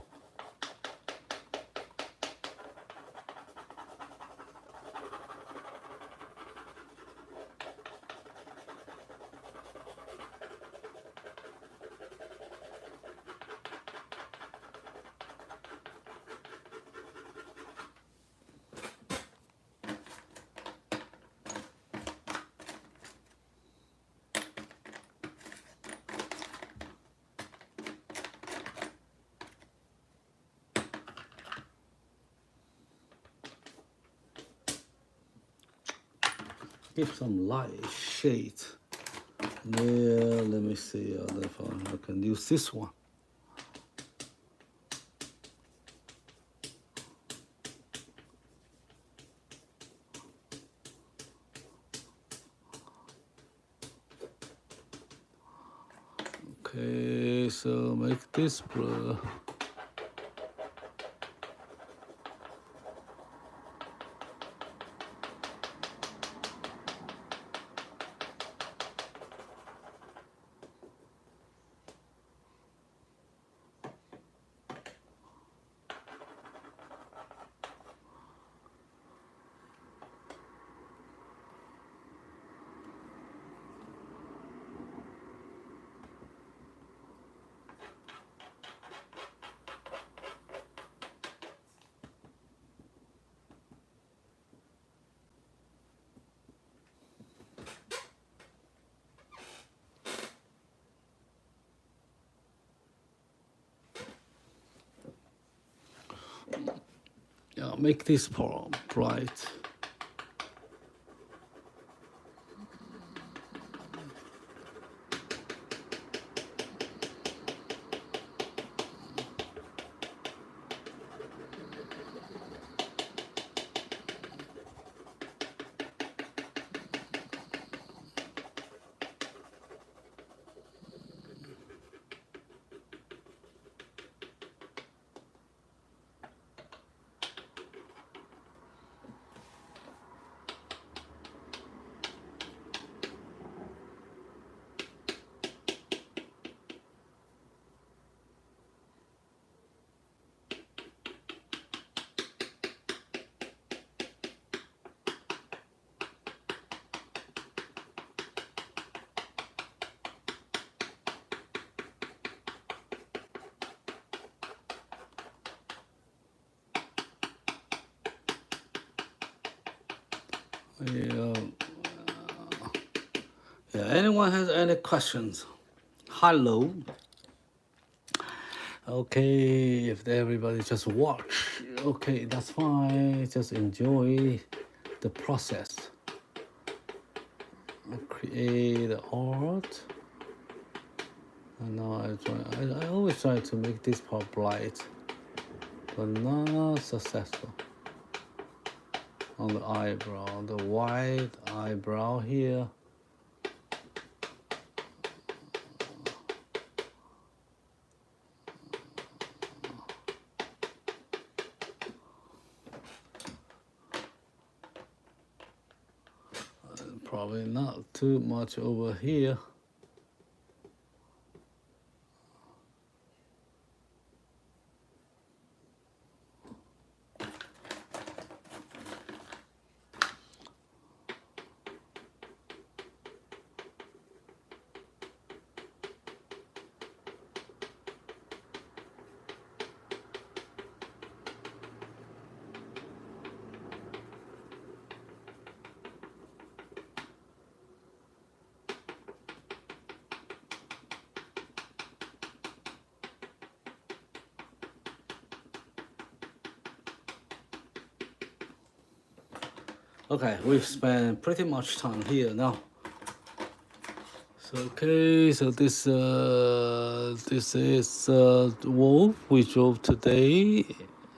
Give some light shade. Yeah, let me see if I can use this one. Okay, so make this blur. Yeah, make this part bright. Yeah, anyone has any questions? Hello. Okay, if everybody just watch, okay, that's fine. Just enjoy the process. Create art. And now I always try to make this part bright, but not successful. On the eyebrow, the white eyebrow here. Probably not too much over here. Okay, we've spent pretty much time here now. So okay, so this is wolf we drove today.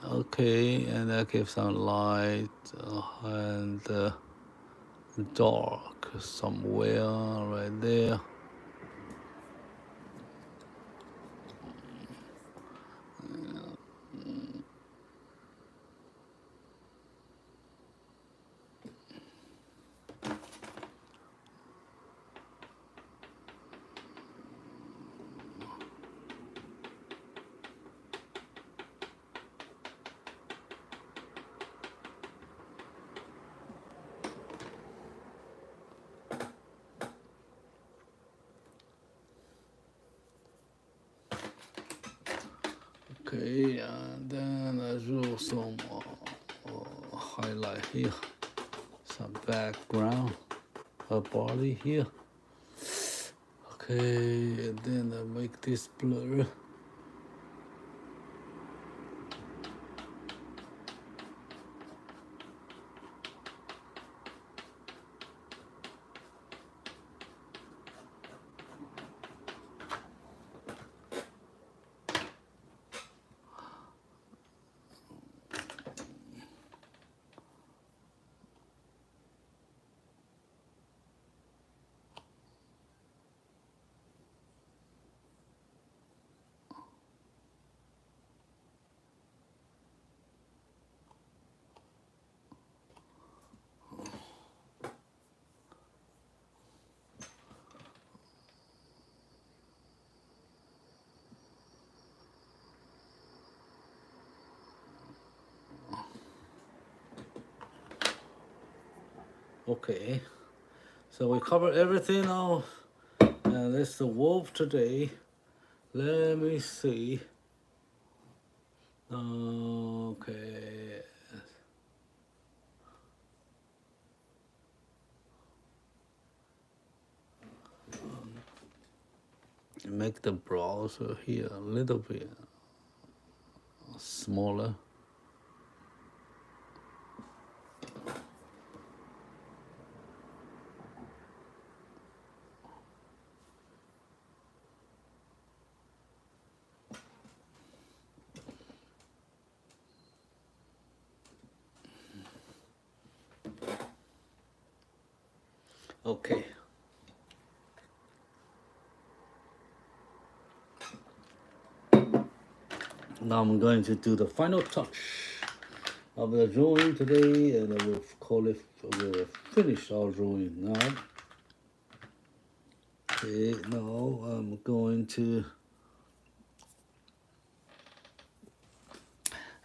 Okay, and that gives some light and dark somewhere right there. Okay, and then I drew some highlight here, some background, her body here. Okay, and then I make this blur. Okay, so we covered everything now, and that's the wolf today. Let me see. Okay. Make the browser here a little bit smaller. Okay. Now I'm going to do the final touch of the drawing today, and we'll finish our drawing now. Okay, now I'm going to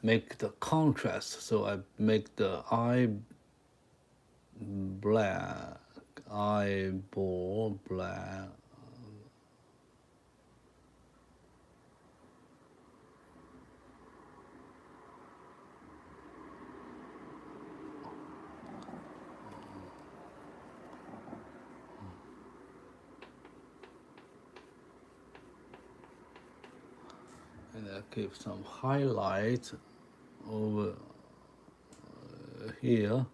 make the contrast. So I make the eyeball black. And I give some highlight over here.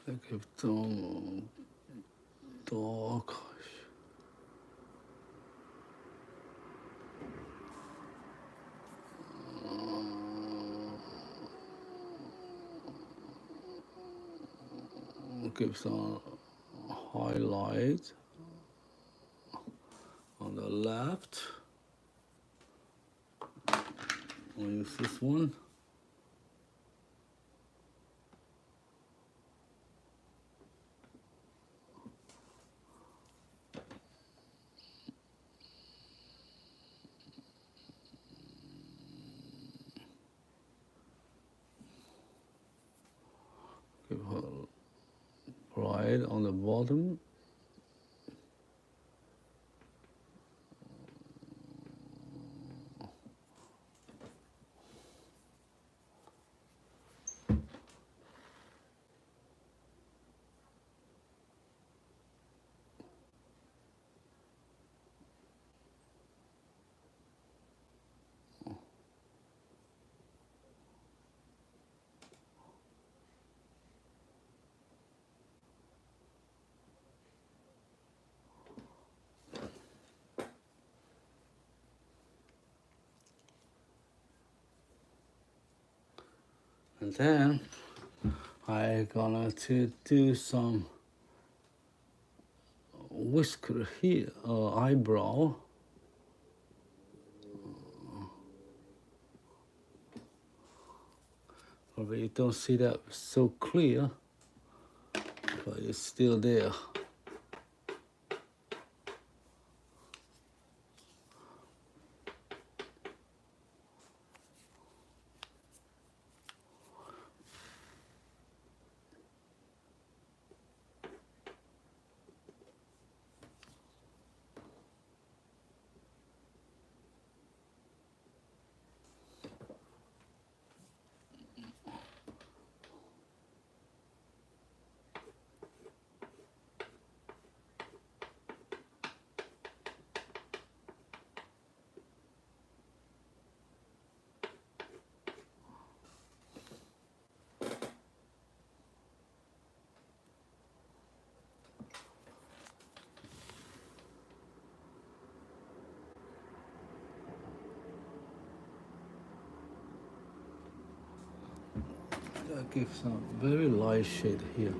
I give some dark. Give some highlight on the left. I'll use this one. Give her bright on the bottom. And then I'm gonna to do some whisker here, eyebrow. Probably you don't see that so clear, but it's still there. I give some very light shade here.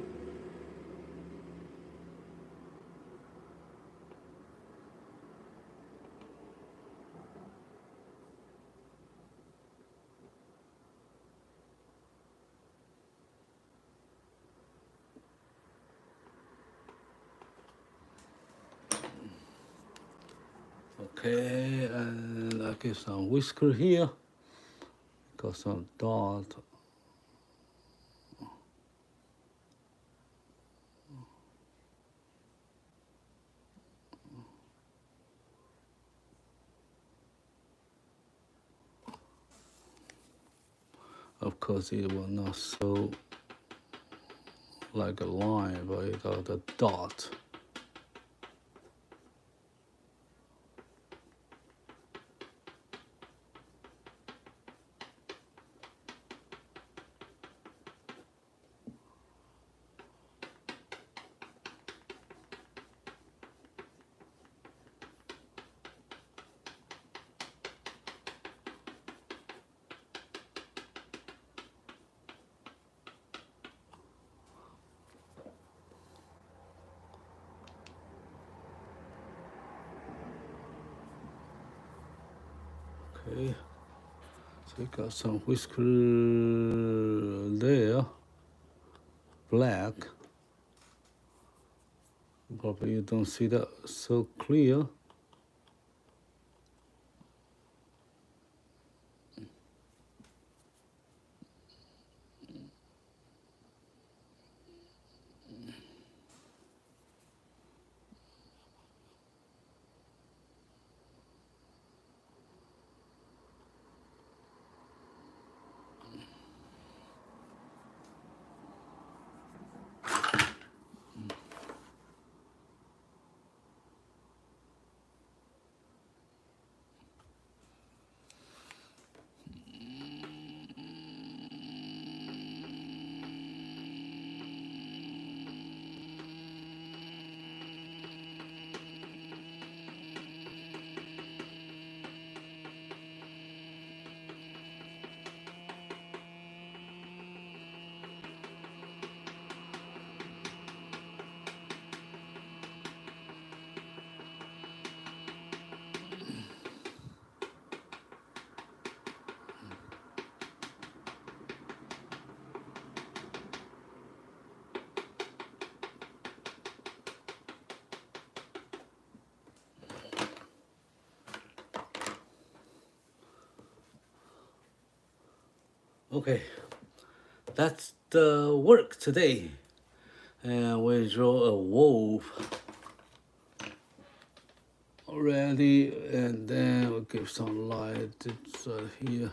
Okay, and I give some whisker here. Got some dot. Of course, it will not so like a line, but it got a dot. Okay, so you got some whisker there, black. Probably you don't see that so clear. Okay, that's the work today. And we draw a wolf already, and then we'll give some light here.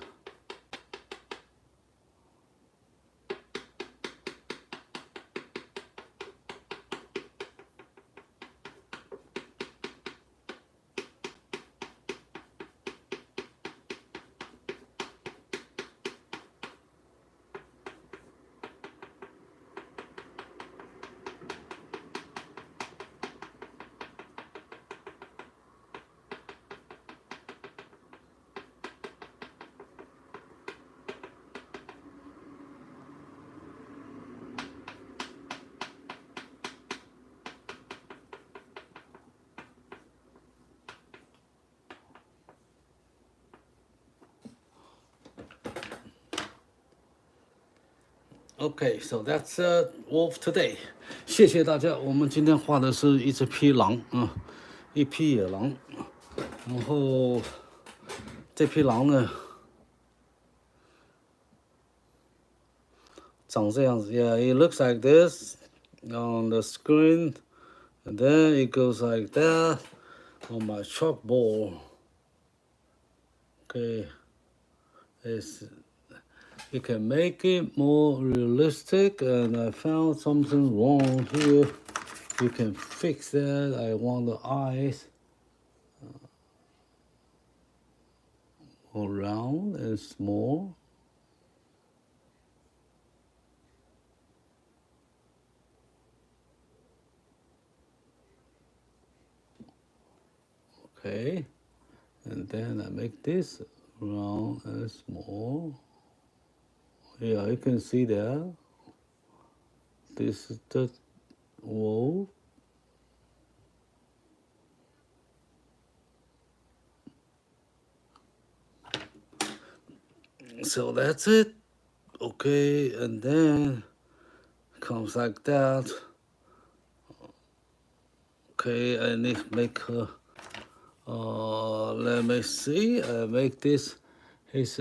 Okay, so that's wolf today. 谢谢大家。我们今天画的是一只匹狼啊，一匹野狼。然后这匹狼呢，长这样子。Yeah, it looks like this on the screen, and then it goes like that on my chalkboard. Okay, you can make it more realistic, and I found something wrong here. You can fix that. I want the eyes more round and small. Okay, and then I make this round and small. Yeah, you can see there. This is the wolf. So that's it. Okay, and then comes like that. Okay, I need to make her. Let me see. I make this his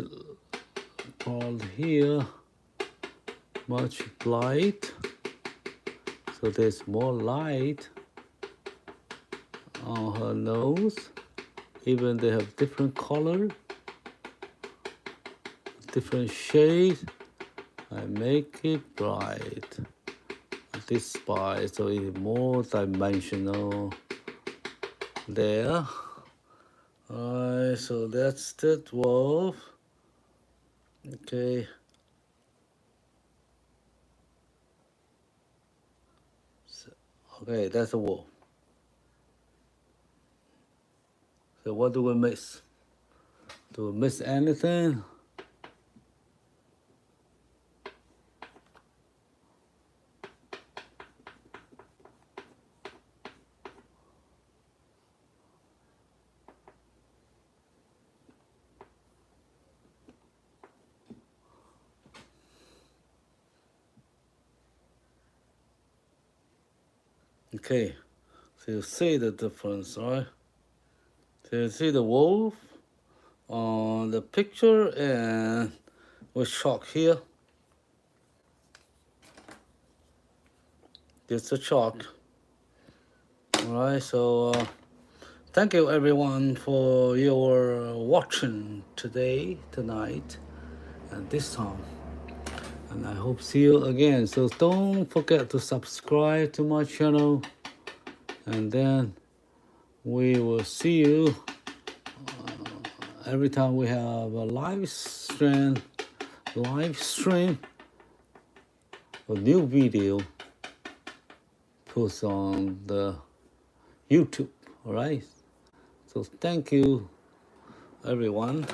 part here much light, so there's more light on her nose. Even they have different color, different shade. I make it bright. This spot so it's more dimensional there. Alright, so that's the wolf. Okay. Okay, that's a wolf. So what do we miss? Do we miss anything? Okay, so you see the difference, right? So you see the wolf on the picture and with chalk here. It's the chalk. Alright, so thank you everyone for your watching today, tonight, and this time. And I hope see you again. So don't forget to subscribe to my channel, and then we will see you every time we have a live stream, a new video put on the YouTube. All right. So thank you, everyone.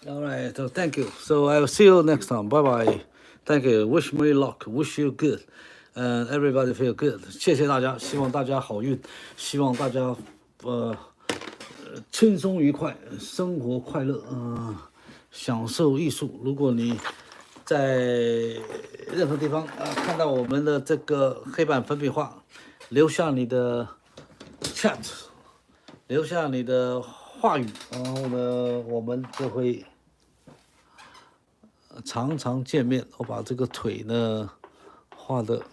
All right, so thank you. So I will see you next time. Bye bye. Thank you. Wish me luck. Wish you good. And everybody feel good. 谢谢大家，希望大家好运，希望大家轻松愉快，生活快乐，享受艺术。如果你在任何地方看到我们的这个黑板粉笔画，留下你的 chat， 留下你的话语，然后呢，我们就会常常见面。我把这个腿呢画的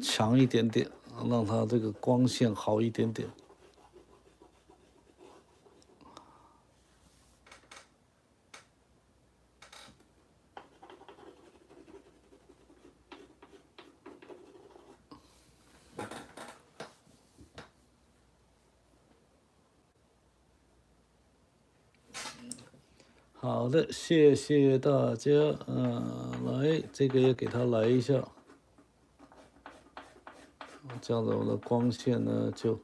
强一点点，让它这个光线好一点点。好的，谢谢大家。来，这个也给它来一下，这样子我的光线呢就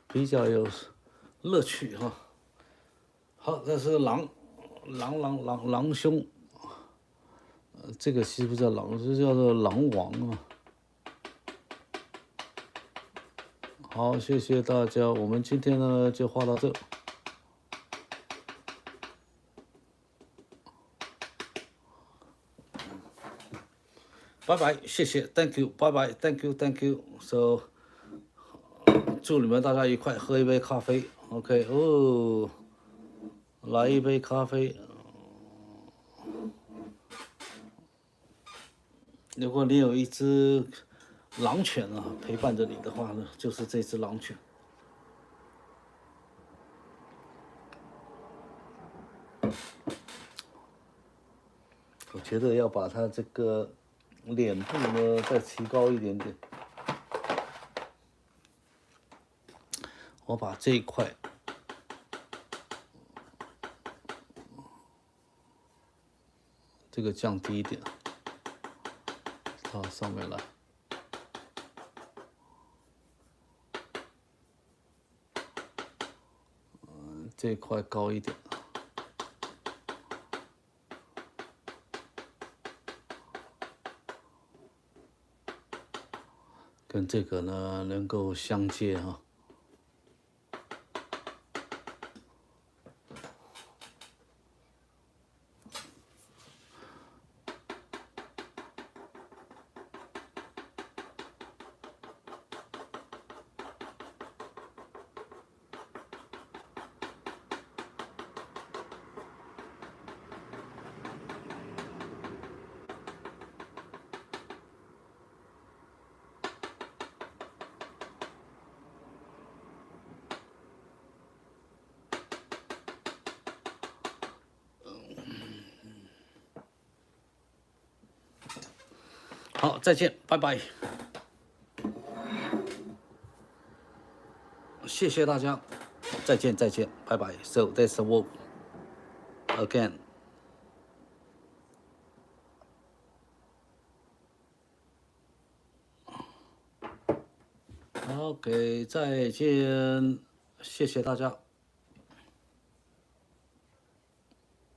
比较有乐趣哈。好，这是狼兄，这个其实不叫狼，这叫做狼王啊。好，谢谢大家，我们今天呢就画到这。拜拜，谢谢 ，Thank you， 拜拜 ，Thank you，Thank you。So， 祝你们大家愉快，喝一杯咖啡 ，OK， 哦，来一杯咖啡。如果你有一只狼犬啊陪伴着你的话呢，就是这只狼犬。我觉得要把它这个脸部呢再提高一点点。我把这一块这个降低一点，到上面来。这一块高一点。跟这个呢能够相接哈。好，再见，拜拜。谢谢大家，再见，再见，拜拜。So that's a walk again. OK， 再见，谢谢大家。